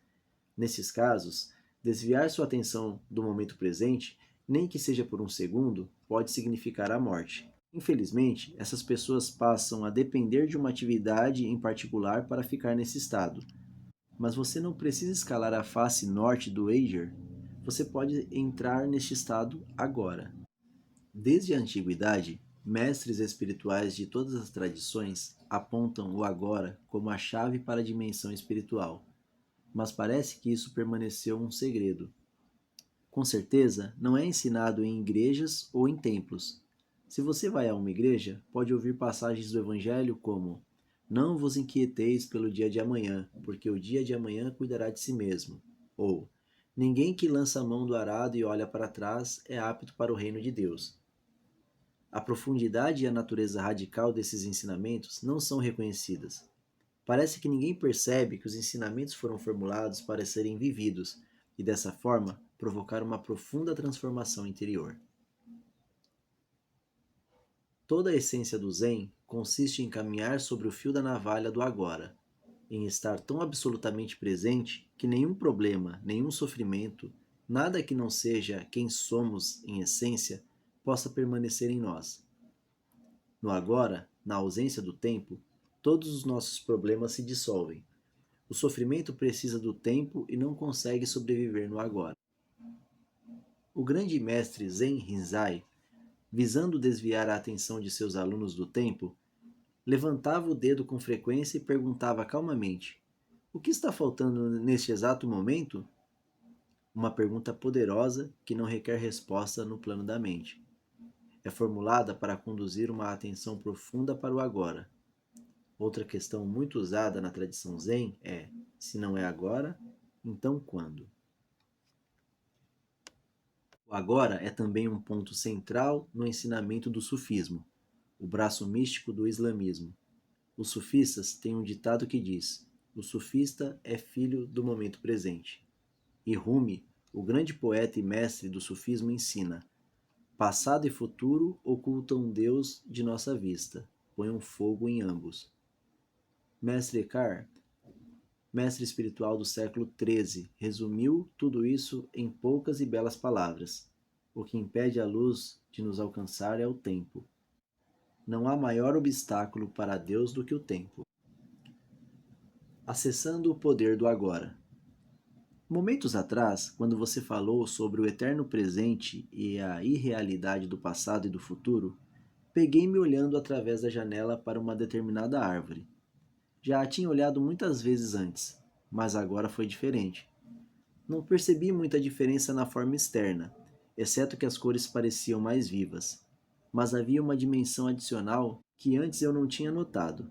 Nesses casos, desviar sua atenção do momento presente nem que seja por um segundo, pode significar a morte. Infelizmente, essas pessoas passam a depender de uma atividade em particular para ficar nesse estado. Mas você não precisa escalar a face norte do Ager. Você pode entrar neste estado agora. Desde a antiguidade, mestres espirituais de todas as tradições apontam o agora como a chave para a dimensão espiritual, mas parece que isso permaneceu um segredo. Com certeza, não é ensinado em igrejas ou em templos. Se você vai a uma igreja, pode ouvir passagens do Evangelho como: Não vos inquieteis pelo dia de amanhã, porque o dia de amanhã cuidará de si mesmo. Ou: Ninguém que lança a mão do arado e olha para trás é apto para o reino de Deus. A profundidade e a natureza radical desses ensinamentos não são reconhecidas. Parece que ninguém percebe que os ensinamentos foram formulados para serem vividos e, dessa forma, provocar uma profunda transformação interior. Toda a essência do Zen consiste em caminhar sobre o fio da navalha do agora, em estar tão absolutamente presente que nenhum problema, nenhum sofrimento, nada que não seja quem somos em essência, possa permanecer em nós. No agora, na ausência do tempo, todos os nossos problemas se dissolvem. O sofrimento precisa do tempo e não consegue sobreviver no agora. O grande mestre Zen Rinzai, visando desviar a atenção de seus alunos do tempo, levantava o dedo com frequência e perguntava calmamente: O que está faltando neste exato momento? Uma pergunta poderosa que não requer resposta no plano da mente. É formulada para conduzir uma atenção profunda para o agora. Outra questão muito usada na tradição Zen é: se não é agora, então quando? O agora é também um ponto central no ensinamento do sufismo, o braço místico do islamismo. Os sufistas têm um ditado que diz: o sufista é filho do momento presente. E Rumi, o grande poeta e mestre do sufismo, ensina: passado e futuro ocultam Deus de nossa vista, põe um fogo em ambos. Mestre Eckhart, mestre espiritual do século XIII, resumiu tudo isso em poucas e belas palavras: o que impede a luz de nos alcançar é o tempo. Não há maior obstáculo para Deus do que o tempo. Acessando o poder do agora. Momentos atrás, quando você falou sobre o eterno presente e a irrealidade do passado e do futuro, peguei-me olhando através da janela para uma determinada árvore. Já a tinha olhado muitas vezes antes, mas agora foi diferente. Não percebi muita diferença na forma externa, exceto que as cores pareciam mais vivas, mas havia uma dimensão adicional que antes eu não tinha notado.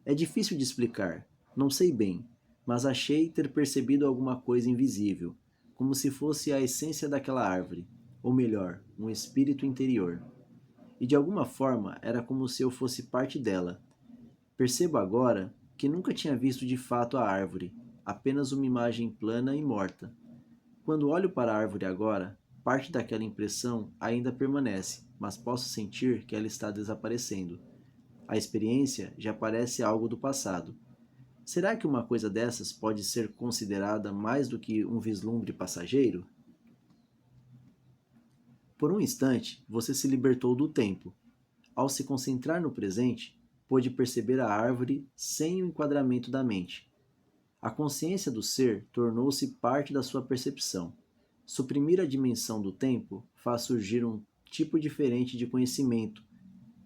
É difícil de explicar, não sei bem, mas achei ter percebido alguma coisa invisível, como se fosse a essência daquela árvore, ou melhor, um espírito interior. E de alguma forma era como se eu fosse parte dela. Percebo agora que nunca tinha visto de fato a árvore, apenas uma imagem plana e morta. Quando olho para a árvore agora, parte daquela impressão ainda permanece, mas posso sentir que ela está desaparecendo. A experiência já parece algo do passado. Será que uma coisa dessas pode ser considerada mais do que um vislumbre passageiro? Por um instante, você se libertou do tempo. Ao se concentrar no presente, pôde perceber a árvore sem o enquadramento da mente. A consciência do ser tornou-se parte da sua percepção. Suprimir a dimensão do tempo faz surgir um tipo diferente de conhecimento,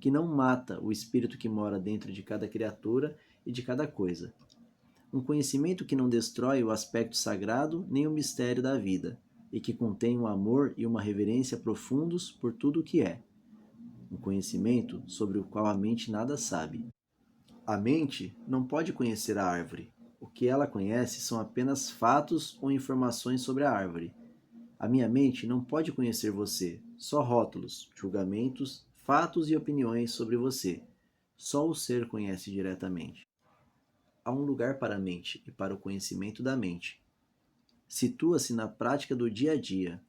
que não mata o espírito que mora dentro de cada criatura e de cada coisa. Um conhecimento que não destrói o aspecto sagrado nem o mistério da vida, e que contém um amor e uma reverência profundos por tudo o que é. Um conhecimento sobre o qual a mente nada sabe. A mente não pode conhecer a árvore. O que ela conhece são apenas fatos ou informações sobre a árvore. A minha mente não pode conhecer você, só rótulos, julgamentos, fatos e opiniões sobre você. Só o ser conhece diretamente. Há um lugar para a mente e para o conhecimento da mente. Situa-se na prática do dia a dia.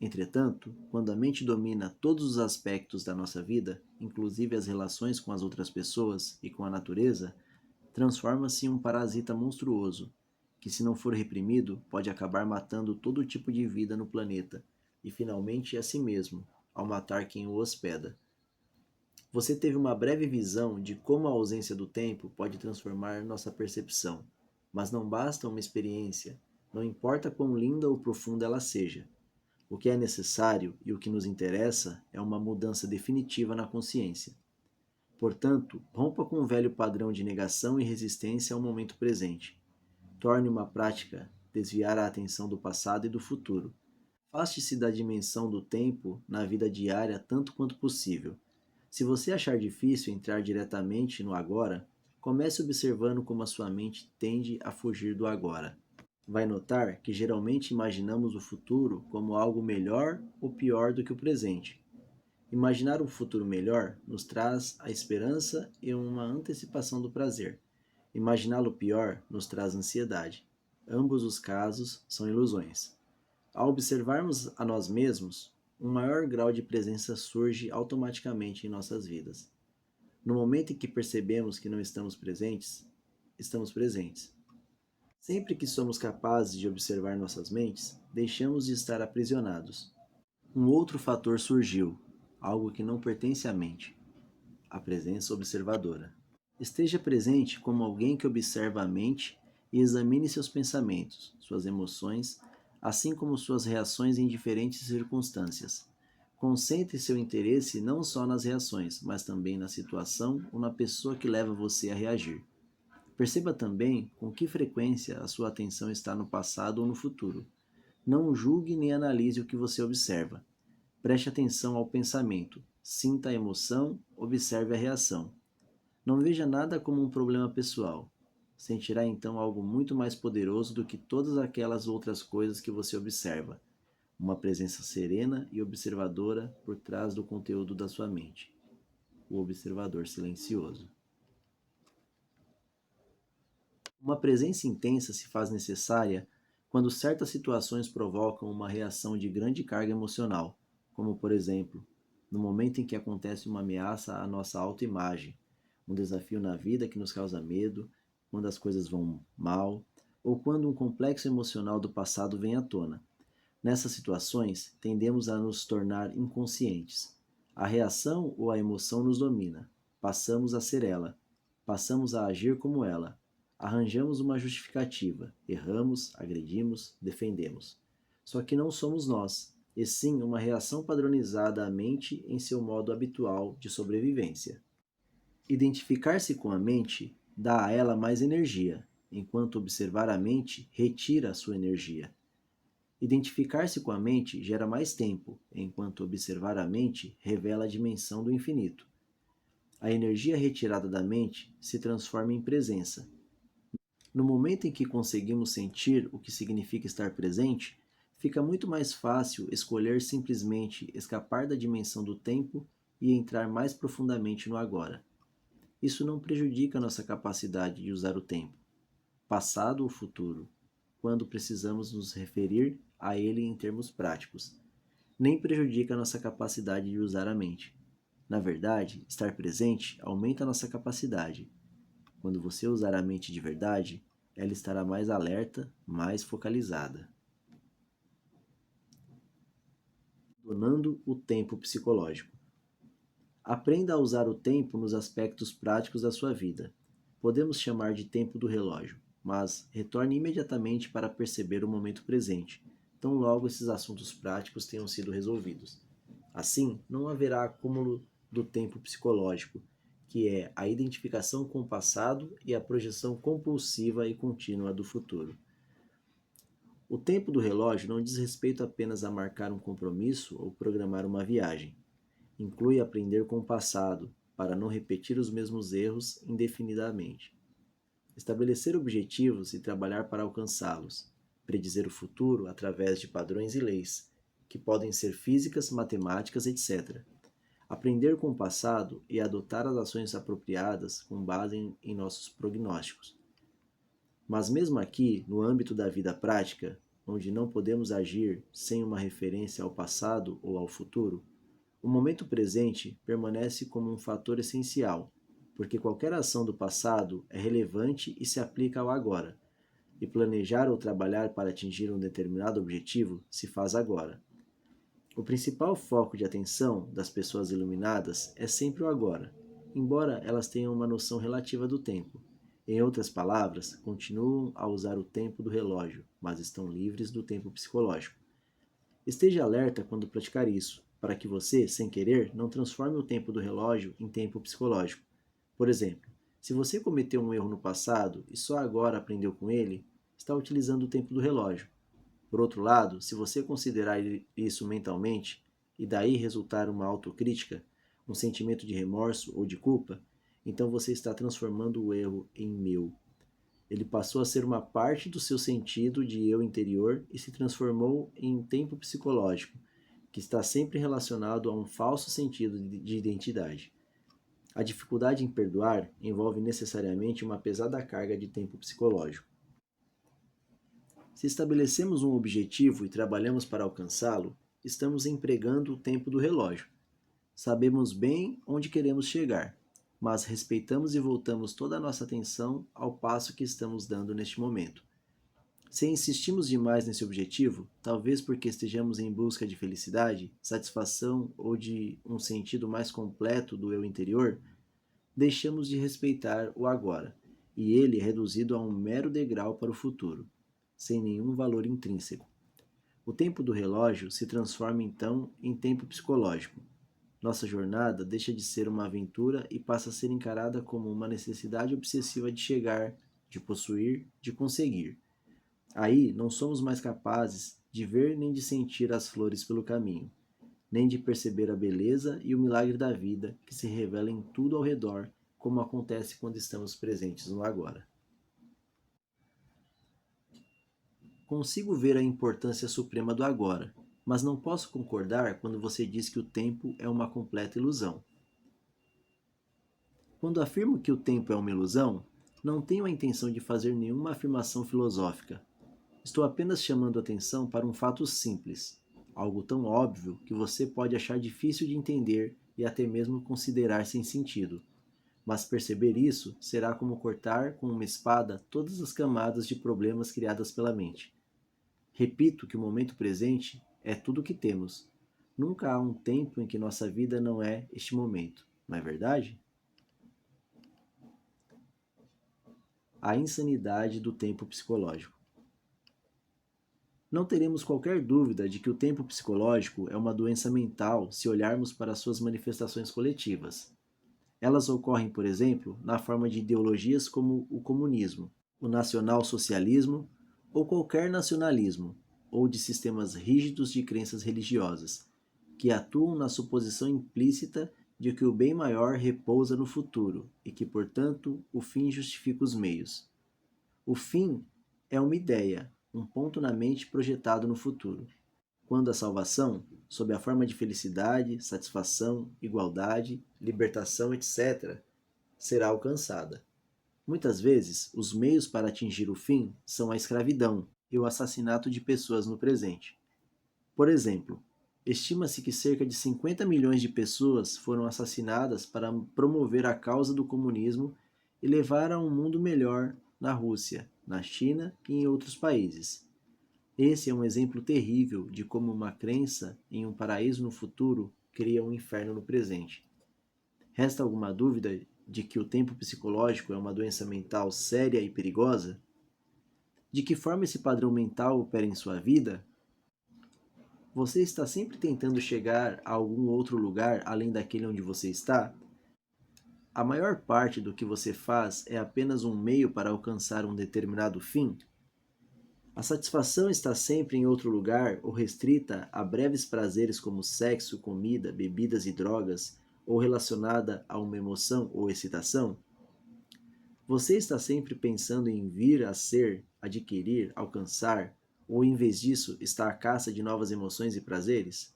Entretanto, quando a mente domina todos os aspectos da nossa vida, inclusive as relações com as outras pessoas e com a natureza, transforma-se em um parasita monstruoso, que, se não for reprimido, pode acabar matando todo tipo de vida no planeta, e finalmente a si mesmo, ao matar quem o hospeda. Você teve uma breve visão de como a ausência do tempo pode transformar nossa percepção, mas não basta uma experiência, não importa quão linda ou profunda ela seja. O que é necessário e o que nos interessa é uma mudança definitiva na consciência. Portanto, rompa com o velho padrão de negação e resistência ao momento presente. Torne uma prática desviar a atenção do passado e do futuro. Afaste-se da dimensão do tempo na vida diária tanto quanto possível. Se você achar difícil entrar diretamente no agora, comece observando como a sua mente tende a fugir do agora. Vai notar que geralmente imaginamos o futuro como algo melhor ou pior do que o presente. Imaginar um futuro melhor nos traz a esperança e uma antecipação do prazer. Imaginá-lo pior nos traz ansiedade. Ambos os casos são ilusões. Ao observarmos a nós mesmos, um maior grau de presença surge automaticamente em nossas vidas. No momento em que percebemos que não estamos presentes, estamos presentes. Sempre que somos capazes de observar nossas mentes, deixamos de estar aprisionados. Um outro fator surgiu, algo que não pertence à mente: a presença observadora. Esteja presente como alguém que observa a mente e examine seus pensamentos, suas emoções, assim como suas reações em diferentes circunstâncias. Concentre seu interesse não só nas reações, mas também na situação ou na pessoa que leva você a reagir. Perceba também com que frequência a sua atenção está no passado ou no futuro. Não julgue nem analise o que você observa. Preste atenção ao pensamento, sinta a emoção, observe a reação. Não veja nada como um problema pessoal. Sentirá então algo muito mais poderoso do que todas aquelas outras coisas que você observa. Uma presença serena e observadora por trás do conteúdo da sua mente. O observador silencioso. Uma presença intensa se faz necessária quando certas situações provocam uma reação de grande carga emocional, como, por exemplo, no momento em que acontece uma ameaça à nossa autoimagem, um desafio na vida que nos causa medo, quando as coisas vão mal, ou quando um complexo emocional do passado vem à tona. Nessas situações, tendemos a nos tornar inconscientes. A reação ou a emoção nos domina. Passamos a ser ela. Passamos a agir como ela. Arranjamos uma justificativa. Erramos, agredimos, defendemos. Só que não somos nós, e sim uma reação padronizada à mente em seu modo habitual de sobrevivência. Identificar-se com a mente dá a ela mais energia, enquanto observar a mente retira a sua energia. Identificar-se com a mente gera mais tempo, enquanto observar a mente revela a dimensão do infinito. A energia retirada da mente se transforma em presença. No momento em que conseguimos sentir o que significa estar presente, fica muito mais fácil escolher simplesmente escapar da dimensão do tempo e entrar mais profundamente no agora. Isso não prejudica nossa capacidade de usar o tempo, passado ou futuro, quando precisamos nos referir a ele em termos práticos. Nem prejudica nossa capacidade de usar a mente. Na verdade, estar presente aumenta nossa capacidade. Quando você usar a mente de verdade, ela estará mais alerta, mais focalizada. Donando o tempo psicológico. Aprenda a usar o tempo nos aspectos práticos da sua vida. Podemos chamar de tempo do relógio, mas retorne imediatamente para perceber o momento presente, tão logo esses assuntos práticos tenham sido resolvidos. Assim, não haverá acúmulo do tempo psicológico, que é a identificação com o passado e a projeção compulsiva e contínua do futuro. O tempo do relógio não diz respeito apenas a marcar um compromisso ou programar uma viagem. Inclui aprender com o passado, para não repetir os mesmos erros indefinidamente. Estabelecer objetivos e trabalhar para alcançá-los. Predizer o futuro através de padrões e leis, que podem ser físicas, matemáticas, etc. Aprender com o passado e adotar as ações apropriadas com base em nossos prognósticos. Mas mesmo aqui, no âmbito da vida prática, onde não podemos agir sem uma referência ao passado ou ao futuro, o momento presente permanece como um fator essencial, porque qualquer ação do passado é relevante e se aplica ao agora, e planejar ou trabalhar para atingir um determinado objetivo se faz agora. O principal foco de atenção das pessoas iluminadas é sempre o agora, embora elas tenham uma noção relativa do tempo. Em outras palavras, continuam a usar o tempo do relógio, mas estão livres do tempo psicológico. Esteja alerta quando praticar isso, para que você, sem querer, não transforme o tempo do relógio em tempo psicológico. Por exemplo, se você cometeu um erro no passado e só agora aprendeu com ele, está utilizando o tempo do relógio. Por outro lado, se você considerar isso mentalmente e daí resultar uma autocrítica, um sentimento de remorso ou de culpa, então você está transformando o erro em meu. Ele passou a ser uma parte do seu sentido de eu interior e se transformou em tempo psicológico, que está sempre relacionado a um falso sentido de identidade. A dificuldade em perdoar envolve necessariamente uma pesada carga de tempo psicológico. Se estabelecemos um objetivo e trabalhamos para alcançá-lo, estamos empregando o tempo do relógio. Sabemos bem onde queremos chegar, mas respeitamos e voltamos toda a nossa atenção ao passo que estamos dando neste momento. Se insistimos demais nesse objetivo, talvez porque estejamos em busca de felicidade, satisfação ou de um sentido mais completo do eu interior, deixamos de respeitar o agora, e ele é reduzido a um mero degrau para o futuro, sem nenhum valor intrínseco. O tempo do relógio se transforma então em tempo psicológico. Nossa jornada deixa de ser uma aventura e passa a ser encarada como uma necessidade obsessiva de chegar, de possuir, de conseguir. Aí não somos mais capazes de ver nem de sentir as flores pelo caminho, nem de perceber a beleza e o milagre da vida que se revela em tudo ao redor, como acontece quando estamos presentes no agora. Consigo ver a importância suprema do agora, mas não posso concordar quando você diz que o tempo é uma completa ilusão. Quando afirmo que o tempo é uma ilusão, não tenho a intenção de fazer nenhuma afirmação filosófica. Estou apenas chamando atenção para um fato simples, algo tão óbvio que você pode achar difícil de entender e até mesmo considerar sem sentido. Mas perceber isso será como cortar com uma espada todas as camadas de problemas criadas pela mente. Repito que o momento presente é tudo o que temos. Nunca há um tempo em que nossa vida não é este momento, não é verdade? A insanidade do tempo psicológico. Não teremos qualquer dúvida de que o tempo psicológico é uma doença mental se olharmos para suas manifestações coletivas. Elas ocorrem, por exemplo, na forma de ideologias como o comunismo, o nacional-socialismo ou qualquer nacionalismo, ou de sistemas rígidos de crenças religiosas, que atuam na suposição implícita de que o bem maior repousa no futuro e que, portanto, o fim justifica os meios. O fim é uma ideia, um ponto na mente projetado no futuro, quando a salvação, sob a forma de felicidade, satisfação, igualdade, libertação, etc., será alcançada. Muitas vezes, os meios para atingir o fim são a escravidão e o assassinato de pessoas no presente. Por exemplo, estima-se que cerca de 50 milhões de pessoas foram assassinadas para promover a causa do comunismo e levar a um mundo melhor na Rússia, na China e em outros países. Esse é um exemplo terrível de como uma crença em um paraíso no futuro cria um inferno no presente. Resta alguma dúvida de que o tempo psicológico é uma doença mental séria e perigosa? De que forma esse padrão mental opera em sua vida? Você está sempre tentando chegar a algum outro lugar além daquele onde você está? A maior parte do que você faz é apenas um meio para alcançar um determinado fim? A satisfação está sempre em outro lugar ou restrita a breves prazeres como sexo, comida, bebidas e drogas, ou relacionada a uma emoção ou excitação? Você está sempre pensando em vir a ser, adquirir, alcançar, ou em vez disso está à caça de novas emoções e prazeres?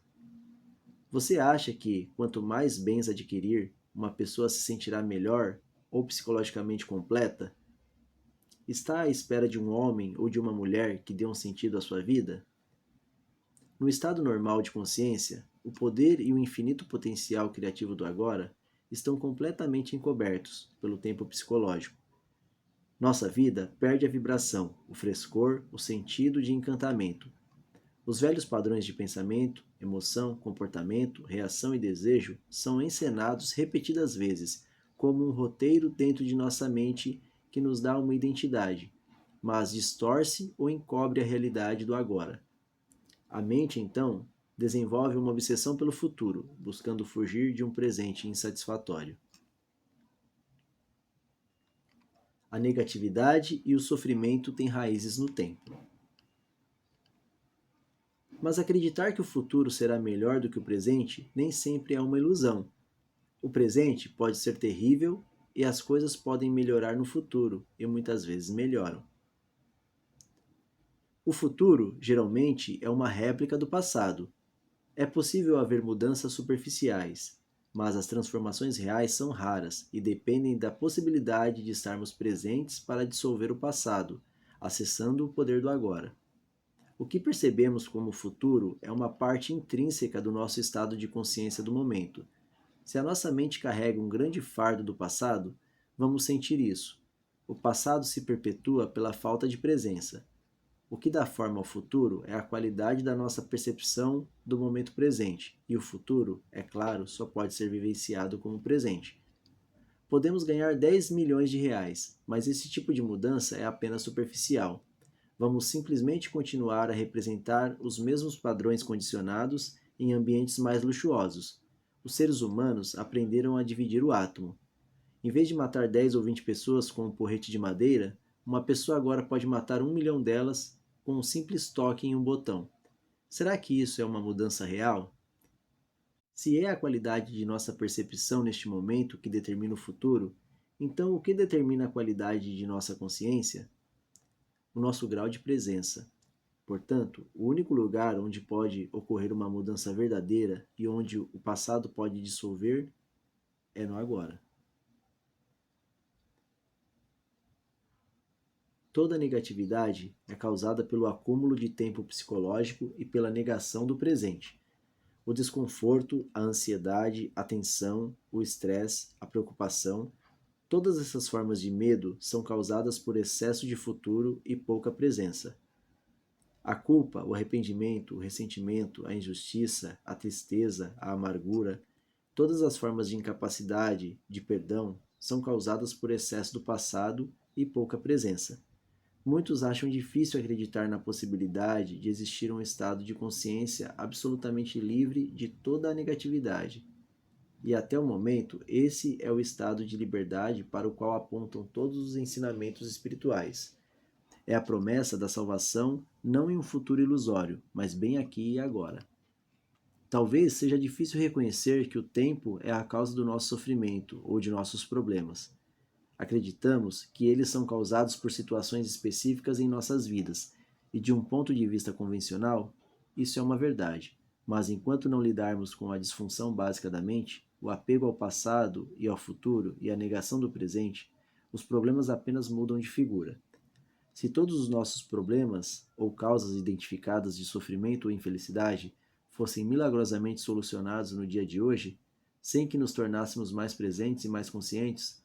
Você acha que, quanto mais bens adquirir, uma pessoa se sentirá melhor ou psicologicamente completa? Está à espera de um homem ou de uma mulher que dê um sentido à sua vida? No estado normal de consciência, o poder e o infinito potencial criativo do agora estão completamente encobertos pelo tempo psicológico. Nossa vida perde a vibração, o frescor, o sentido de encantamento. Os velhos padrões de pensamento, emoção, comportamento, reação e desejo são encenados repetidas vezes, como um roteiro dentro de nossa mente que nos dá uma identidade, mas distorce ou encobre a realidade do agora. A mente, então, desenvolve uma obsessão pelo futuro, buscando fugir de um presente insatisfatório. A negatividade e o sofrimento têm raízes no tempo. Mas acreditar que o futuro será melhor do que o presente nem sempre é uma ilusão. O presente pode ser terrível e as coisas podem melhorar no futuro, e muitas vezes melhoram. O futuro, geralmente, é uma réplica do passado. É possível haver mudanças superficiais, mas as transformações reais são raras e dependem da possibilidade de estarmos presentes para dissolver o passado, acessando o poder do agora. O que percebemos como futuro é uma parte intrínseca do nosso estado de consciência do momento. Se a nossa mente carrega um grande fardo do passado, vamos sentir isso. O passado se perpetua pela falta de presença. O que dá forma ao futuro é a qualidade da nossa percepção do momento presente, e o futuro, é claro, só pode ser vivenciado como presente. Podemos ganhar 10 milhões de reais, mas esse tipo de mudança é apenas superficial. Vamos simplesmente continuar a representar os mesmos padrões condicionados em ambientes mais luxuosos. Os seres humanos aprenderam a dividir o átomo. Em vez de matar 10 ou 20 pessoas com um porrete de madeira, uma pessoa agora pode matar 1 milhão delas com um simples toque em um botão. Será que isso é uma mudança real? Se é a qualidade de nossa percepção neste momento que determina o futuro, então o que determina a qualidade de nossa consciência? O nosso grau de presença. Portanto, o único lugar onde pode ocorrer uma mudança verdadeira e onde o passado pode dissolver é no agora. Toda negatividade é causada pelo acúmulo de tempo psicológico e pela negação do presente. O desconforto, a ansiedade, a tensão, o estresse, a preocupação, todas essas formas de medo são causadas por excesso de futuro e pouca presença. A culpa, o arrependimento, o ressentimento, a injustiça, a tristeza, a amargura, todas as formas de incapacidade, de perdão, são causadas por excesso do passado e pouca presença. Muitos acham difícil acreditar na possibilidade de existir um estado de consciência absolutamente livre de toda a negatividade. E até o momento, esse é o estado de liberdade para o qual apontam todos os ensinamentos espirituais. É a promessa da salvação não em um futuro ilusório, mas bem aqui e agora. Talvez seja difícil reconhecer que o tempo é a causa do nosso sofrimento ou de nossos problemas. Acreditamos que eles são causados por situações específicas em nossas vidas, e de um ponto de vista convencional, isso é uma verdade. Mas enquanto não lidarmos com a disfunção básica da mente, o apego ao passado e ao futuro e a negação do presente, os problemas apenas mudam de figura. Se todos os nossos problemas ou causas identificadas de sofrimento ou infelicidade fossem milagrosamente solucionados no dia de hoje, sem que nos tornássemos mais presentes e mais conscientes,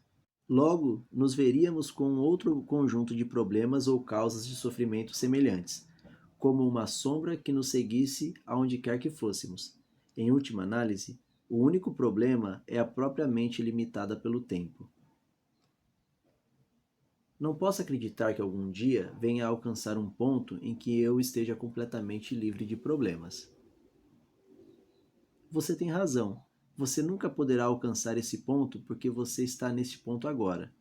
logo nos veríamos com outro conjunto de problemas ou causas de sofrimento semelhantes, como uma sombra que nos seguisse aonde quer que fôssemos. Em última análise, o único problema é a própria mente limitada pelo tempo. Não posso acreditar que algum dia venha a alcançar um ponto em que eu esteja completamente livre de problemas. Você tem razão. Você nunca poderá alcançar esse ponto porque você está neste ponto agora.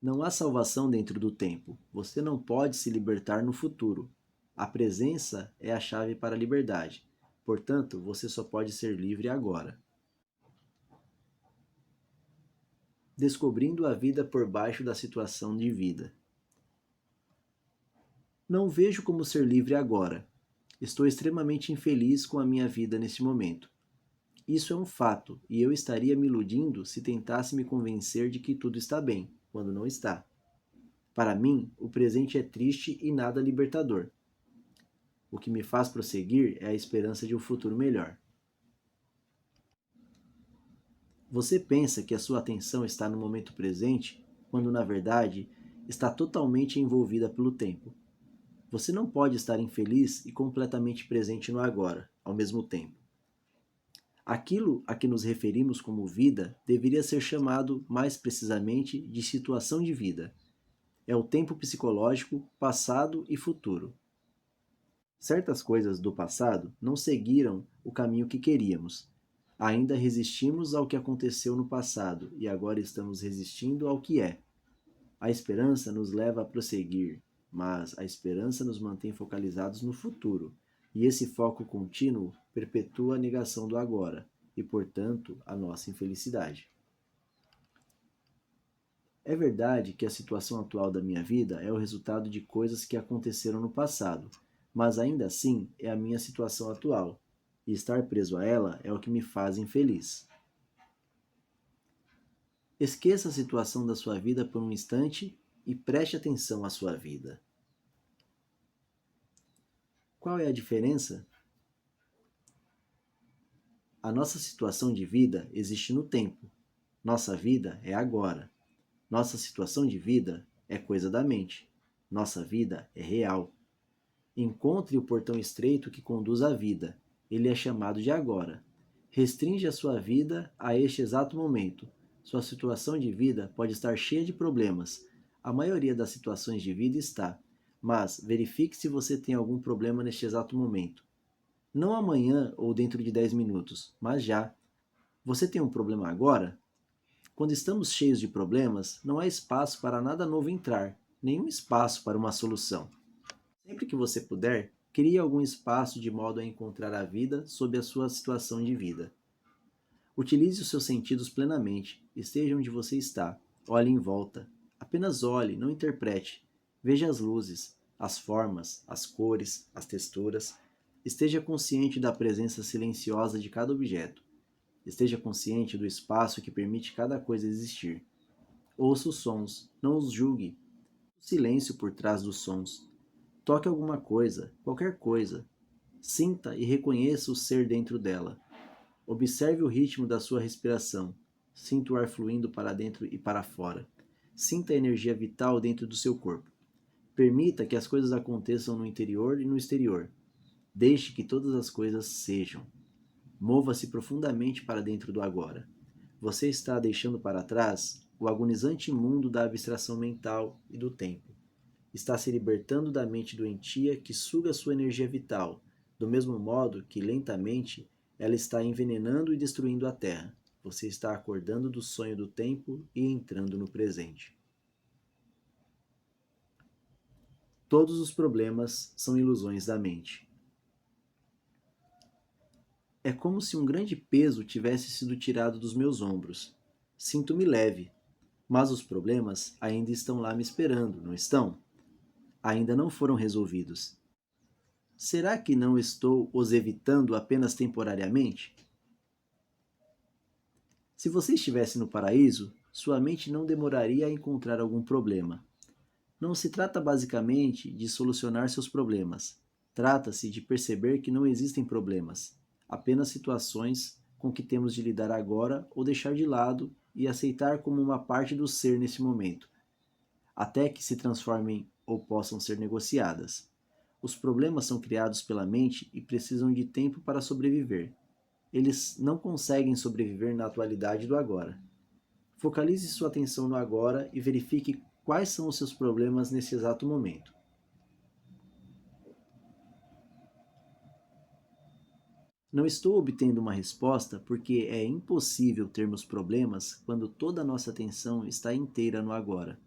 Não há salvação dentro do tempo. Você não pode se libertar no futuro. A presença é a chave para a liberdade. Portanto, você só pode ser livre agora. Descobrindo a vida por baixo da situação de vida. Não vejo como ser livre agora. Estou extremamente infeliz com a minha vida neste momento. Isso é um fato, e eu estaria me iludindo se tentasse me convencer de que tudo está bem, quando não está. Para mim, o presente é triste e nada libertador. O que me faz prosseguir é a esperança de um futuro melhor. Você pensa que a sua atenção está no momento presente, quando na verdade está totalmente envolvida pelo tempo. Você não pode estar infeliz e completamente presente no agora, ao mesmo tempo. Aquilo a que nos referimos como vida deveria ser chamado, mais precisamente, de situação de vida. É o tempo psicológico, passado e futuro. Certas coisas do passado não seguiram o caminho que queríamos. Ainda resistimos ao que aconteceu no passado e agora estamos resistindo ao que é. A esperança nos leva a prosseguir, mas a esperança nos mantém focalizados no futuro, e esse foco contínuo perpetua a negação do agora e, portanto, a nossa infelicidade. É verdade que a situação atual da minha vida é o resultado de coisas que aconteceram no passado, mas ainda assim é a minha situação atual, e estar preso a ela é o que me faz infeliz. Esqueça a situação da sua vida por um instante e preste atenção à sua vida. Qual é a diferença? A nossa situação de vida existe no tempo. Nossa vida é agora. Nossa situação de vida é coisa da mente. Nossa vida é real. Encontre o portão estreito que conduz à vida. Ele é chamado de agora. Restringe a sua vida a este exato momento. Sua situação de vida pode estar cheia de problemas. A maioria das situações de vida está. Mas verifique se você tem algum problema neste exato momento. Não amanhã ou dentro de 10 minutos, mas já. Você tem um problema agora? Quando estamos cheios de problemas, não há espaço para nada novo entrar, nenhum espaço para uma solução. Sempre que você puder, crie algum espaço de modo a encontrar a vida sob a sua situação de vida. Utilize os seus sentidos plenamente, esteja onde você está, olhe em volta. Apenas olhe, não interprete. Veja as luzes, as formas, as cores, as texturas. Esteja consciente da presença silenciosa de cada objeto. Esteja consciente do espaço que permite cada coisa existir. Ouça os sons, não os julgue. O silêncio por trás dos sons. Toque alguma coisa, qualquer coisa. Sinta e reconheça o ser dentro dela. Observe o ritmo da sua respiração. Sinta o ar fluindo para dentro e para fora. Sinta a energia vital dentro do seu corpo. Permita que as coisas aconteçam no interior e no exterior. Deixe que todas as coisas sejam. Mova-se profundamente para dentro do agora. Você está deixando para trás o agonizante mundo da abstração mental e do tempo. Está se libertando da mente doentia que suga sua energia vital, do mesmo modo que, lentamente, ela está envenenando e destruindo a Terra. Você está acordando do sonho do tempo e entrando no presente. Todos os problemas são ilusões da mente. É como se um grande peso tivesse sido tirado dos meus ombros. Sinto-me leve, mas os problemas ainda estão lá me esperando, não estão? Ainda não foram resolvidos. Será que não estou os evitando apenas temporariamente? Se você estivesse no paraíso, sua mente não demoraria a encontrar algum problema. Não se trata basicamente de solucionar seus problemas. Trata-se de perceber que não existem problemas, apenas situações com que temos de lidar agora ou deixar de lado e aceitar como uma parte do ser nesse momento, até que se transformem ou possam ser negociadas. Os problemas são criados pela mente e precisam de tempo para sobreviver. Eles não conseguem sobreviver na atualidade do agora. Focalize sua atenção no agora e verifique quais são os seus problemas nesse exato momento. Não estou obtendo uma resposta porque é impossível termos problemas quando toda a nossa atenção está inteira no agora.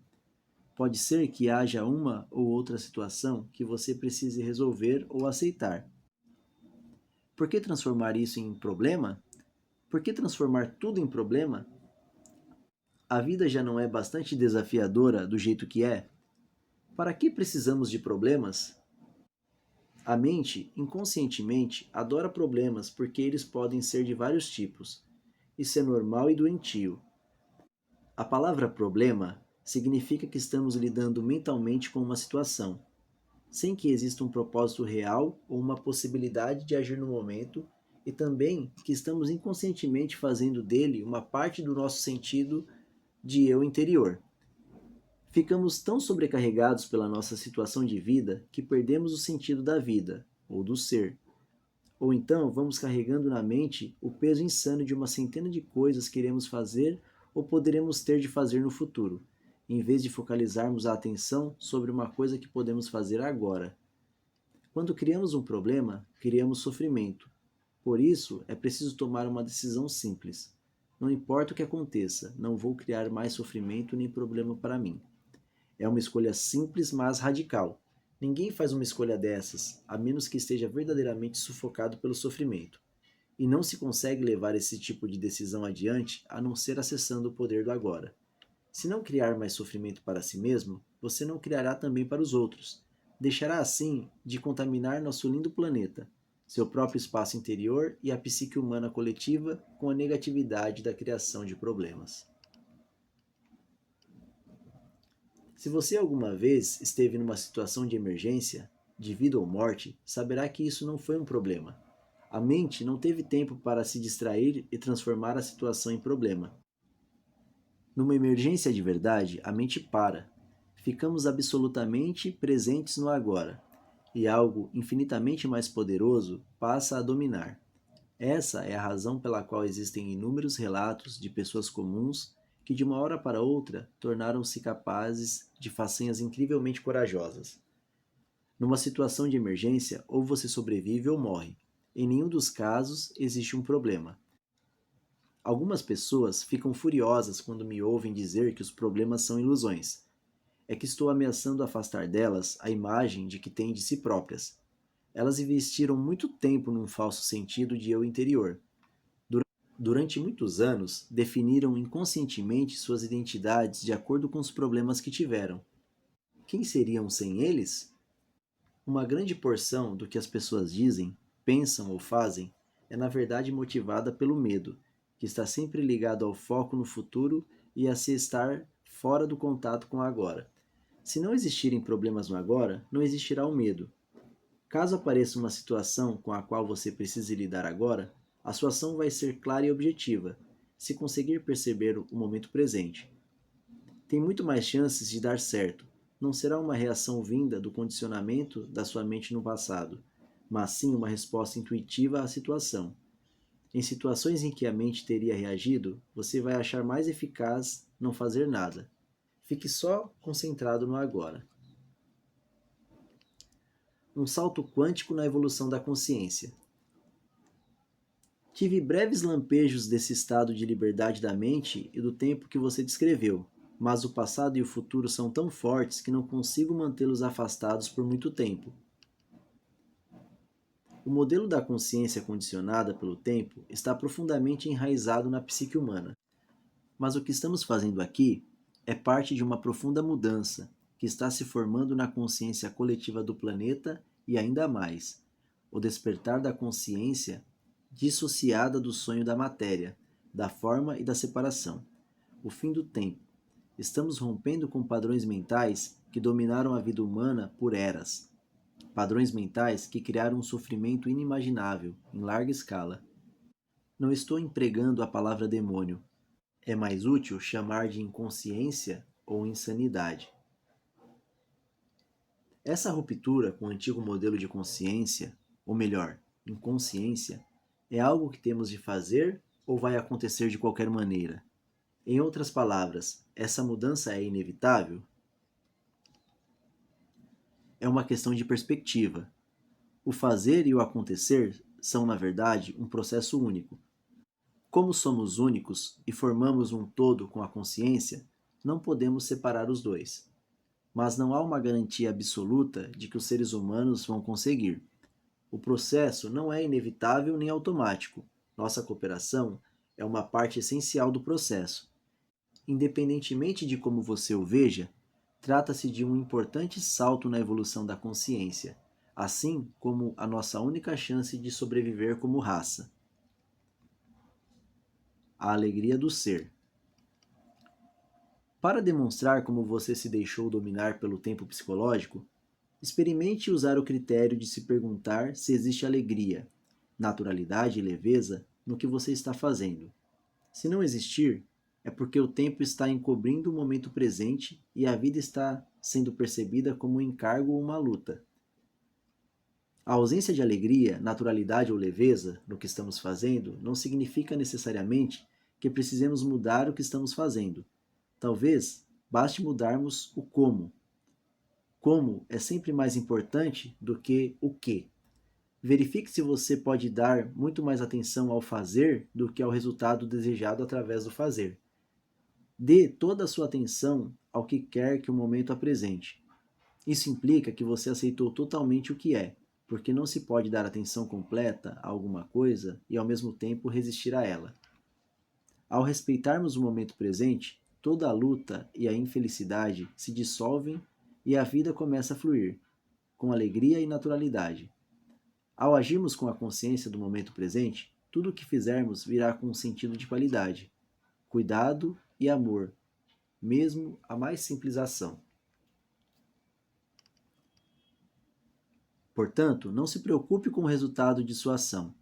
Pode ser que haja uma ou outra situação que você precise resolver ou aceitar. Por que transformar isso em problema? Por que transformar tudo em problema? A vida já não é bastante desafiadora do jeito que é? Para que precisamos de problemas? A mente, inconscientemente, adora problemas porque eles podem ser de vários tipos. Isso é normal e doentio. A palavra problema significa que estamos lidando mentalmente com uma situação, sem que exista um propósito real ou uma possibilidade de agir no momento, e também que estamos inconscientemente fazendo dele uma parte do nosso sentido de eu interior. Ficamos tão sobrecarregados pela nossa situação de vida que perdemos o sentido da vida, ou do ser. Ou então vamos carregando na mente o peso insano de uma centena de coisas que iremos fazer ou poderemos ter de fazer no futuro, em vez de focalizarmos a atenção sobre uma coisa que podemos fazer agora. Quando criamos um problema, criamos sofrimento. Por isso, é preciso tomar uma decisão simples. Não importa o que aconteça, não vou criar mais sofrimento nem problema para mim. É uma escolha simples, mas radical. Ninguém faz uma escolha dessas, a menos que esteja verdadeiramente sufocado pelo sofrimento. E não se consegue levar esse tipo de decisão adiante a não ser acessando o poder do agora. Se não criar mais sofrimento para si mesmo, você não criará também para os outros. Deixará assim de contaminar nosso lindo planeta, seu próprio espaço interior e a psique humana coletiva com a negatividade da criação de problemas. Se você alguma vez esteve numa situação de emergência, de vida ou morte, saberá que isso não foi um problema. A mente não teve tempo para se distrair e transformar a situação em problema. Numa emergência de verdade, a mente para. Ficamos absolutamente presentes no agora, e algo infinitamente mais poderoso passa a dominar. Essa é a razão pela qual existem inúmeros relatos de pessoas comuns que, de uma hora para outra, tornaram-se capazes de façanhas incrivelmente corajosas. Numa situação de emergência, ou você sobrevive ou morre. Em nenhum dos casos existe um problema. Algumas pessoas ficam furiosas quando me ouvem dizer que os problemas são ilusões. É que estou ameaçando afastar delas a imagem de que têm de si próprias. Elas investiram muito tempo num falso sentido de eu interior. Durante muitos anos, definiram inconscientemente suas identidades de acordo com os problemas que tiveram. Quem seriam sem eles? Uma grande porção do que as pessoas dizem, pensam ou fazem é na verdade motivada pelo medo, que está sempre ligado ao foco no futuro e a se estar fora do contato com o agora. Se não existirem problemas no agora, não existirá o medo. Caso apareça uma situação com a qual você precise lidar agora, a sua ação vai ser clara e objetiva, se conseguir perceber o momento presente. Tem muito mais chances de dar certo. Não será uma reação vinda do condicionamento da sua mente no passado, mas sim uma resposta intuitiva à situação. Em situações em que a mente teria reagido, você vai achar mais eficaz não fazer nada. Fique só concentrado no agora. Um salto quântico na evolução da consciência. Tive breves lampejos desse estado de liberdade da mente e do tempo que você descreveu, mas o passado e o futuro são tão fortes que não consigo mantê-los afastados por muito tempo. O modelo da consciência condicionada pelo tempo está profundamente enraizado na psique humana. Mas o que estamos fazendo aqui é parte de uma profunda mudança que está se formando na consciência coletiva do planeta e ainda mais, o despertar da consciência dissociada do sonho da matéria, da forma e da separação. O fim do tempo. Estamos rompendo com padrões mentais que dominaram a vida humana por eras. Padrões mentais que criaram um sofrimento inimaginável, em larga escala. Não estou empregando a palavra demônio. É mais útil chamar de inconsciência ou insanidade. Essa ruptura com o antigo modelo de consciência, ou melhor, inconsciência, é algo que temos de fazer ou vai acontecer de qualquer maneira? Em outras palavras, essa mudança é inevitável? É uma questão de perspectiva. O fazer e o acontecer são, na verdade, um processo único. Como somos únicos e formamos um todo com a consciência, não podemos separar os dois. Mas não há uma garantia absoluta de que os seres humanos vão conseguir. O processo não é inevitável nem automático. Nossa cooperação é uma parte essencial do processo. Independentemente de como você o veja, trata-se de um importante salto na evolução da consciência, assim como a nossa única chance de sobreviver como raça. A alegria do ser. Para demonstrar como você se deixou dominar pelo tempo psicológico, experimente usar o critério de se perguntar se existe alegria, naturalidade e leveza no que você está fazendo. Se não existir, é porque o tempo está encobrindo o momento presente e a vida está sendo percebida como um encargo ou uma luta. A ausência de alegria, naturalidade ou leveza no que estamos fazendo não significa necessariamente que precisemos mudar o que estamos fazendo. Talvez baste mudarmos o como. Como é sempre mais importante do que o que. Verifique se você pode dar muito mais atenção ao fazer do que ao resultado desejado através do fazer. Dê toda a sua atenção ao que quer que o momento apresente. Isso implica que você aceitou totalmente o que é, porque não se pode dar atenção completa a alguma coisa e ao mesmo tempo resistir a ela. Ao respeitarmos o momento presente, toda a luta e a infelicidade se dissolvem e a vida começa a fluir, com alegria e naturalidade. Ao agirmos com a consciência do momento presente, tudo o que fizermos virá com um sentido de qualidade, cuidado e amor, mesmo a mais simples ação. Portanto, não se preocupe com o resultado de sua ação.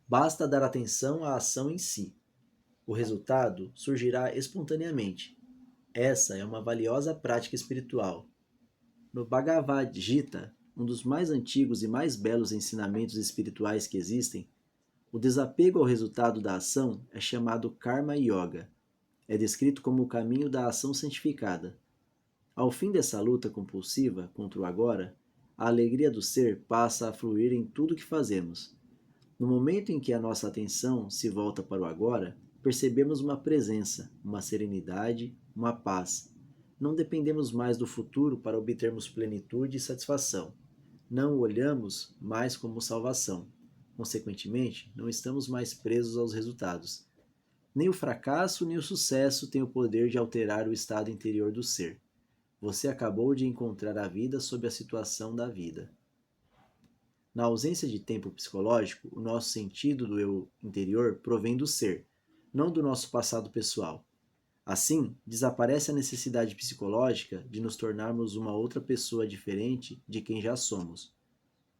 Basta dar atenção à ação em si. O resultado surgirá espontaneamente. Essa é uma valiosa prática espiritual. No Bhagavad Gita, um dos mais antigos e mais belos ensinamentos espirituais que existem, o desapego ao resultado da ação é chamado Karma Yoga. É descrito como o caminho da ação santificada. Ao fim dessa luta compulsiva contra o agora, a alegria do ser passa a fluir em tudo que fazemos. No momento em que a nossa atenção se volta para o agora, percebemos uma presença, uma serenidade, uma paz. Não dependemos mais do futuro para obtermos plenitude e satisfação. Não o olhamos mais como salvação. Consequentemente, não estamos mais presos aos resultados. Nem o fracasso nem o sucesso têm o poder de alterar o estado interior do ser. Você acabou de encontrar a vida sob a situação da vida. Na ausência de tempo psicológico, o nosso sentido do eu interior provém do ser, não do nosso passado pessoal. Assim, desaparece a necessidade psicológica de nos tornarmos uma outra pessoa diferente de quem já somos.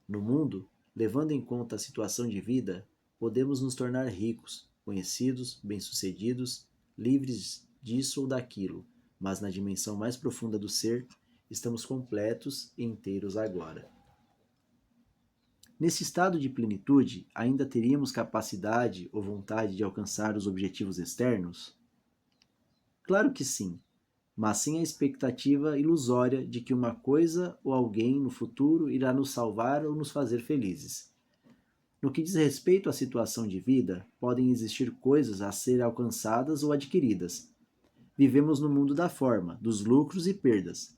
No mundo, levando em conta a situação de vida, podemos nos tornar ricos, conhecidos, bem-sucedidos, livres disso ou daquilo, mas na dimensão mais profunda do ser, estamos completos e inteiros agora. Nesse estado de plenitude, ainda teríamos capacidade ou vontade de alcançar os objetivos externos? Claro que sim, mas sem a expectativa ilusória de que uma coisa ou alguém no futuro irá nos salvar ou nos fazer felizes. No que diz respeito à situação de vida, podem existir coisas a serem alcançadas ou adquiridas. Vivemos no mundo da forma, dos lucros e perdas,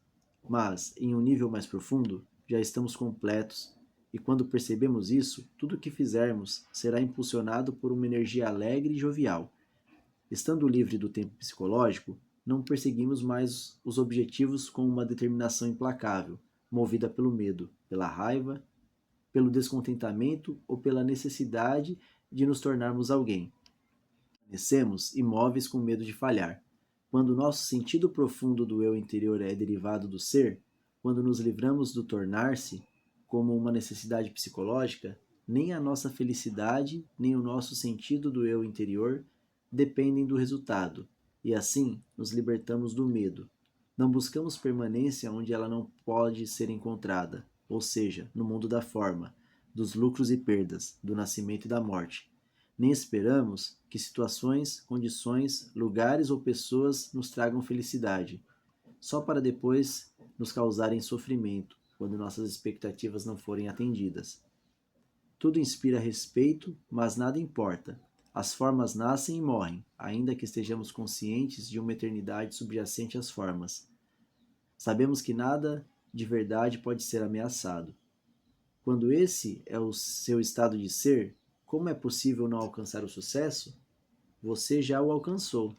mas, em um nível mais profundo, já estamos completos, e quando percebemos isso, tudo o que fizermos será impulsionado por uma energia alegre e jovial. Estando livre do tempo psicológico, não perseguimos mais os objetivos com uma determinação implacável, movida pelo medo, pela raiva, pelo descontentamento ou pela necessidade de nos tornarmos alguém. Permanecemos imóveis com medo de falhar. Quando o nosso sentido profundo do eu interior é derivado do ser, quando nos livramos do tornar-se como uma necessidade psicológica, nem a nossa felicidade, nem o nosso sentido do eu interior dependem do resultado, e assim nos libertamos do medo. Não buscamos permanência onde ela não pode ser encontrada, ou seja, no mundo da forma, dos lucros e perdas, do nascimento e da morte. Nem esperamos que situações, condições, lugares ou pessoas nos tragam felicidade, só para depois nos causarem sofrimento, quando nossas expectativas não forem atendidas. Tudo inspira respeito, mas nada importa. As formas nascem e morrem, ainda que estejamos conscientes de uma eternidade subjacente às formas. Sabemos que nada de verdade pode ser ameaçado. Quando esse é o seu estado de ser, como é possível não alcançar o sucesso? Você já o alcançou.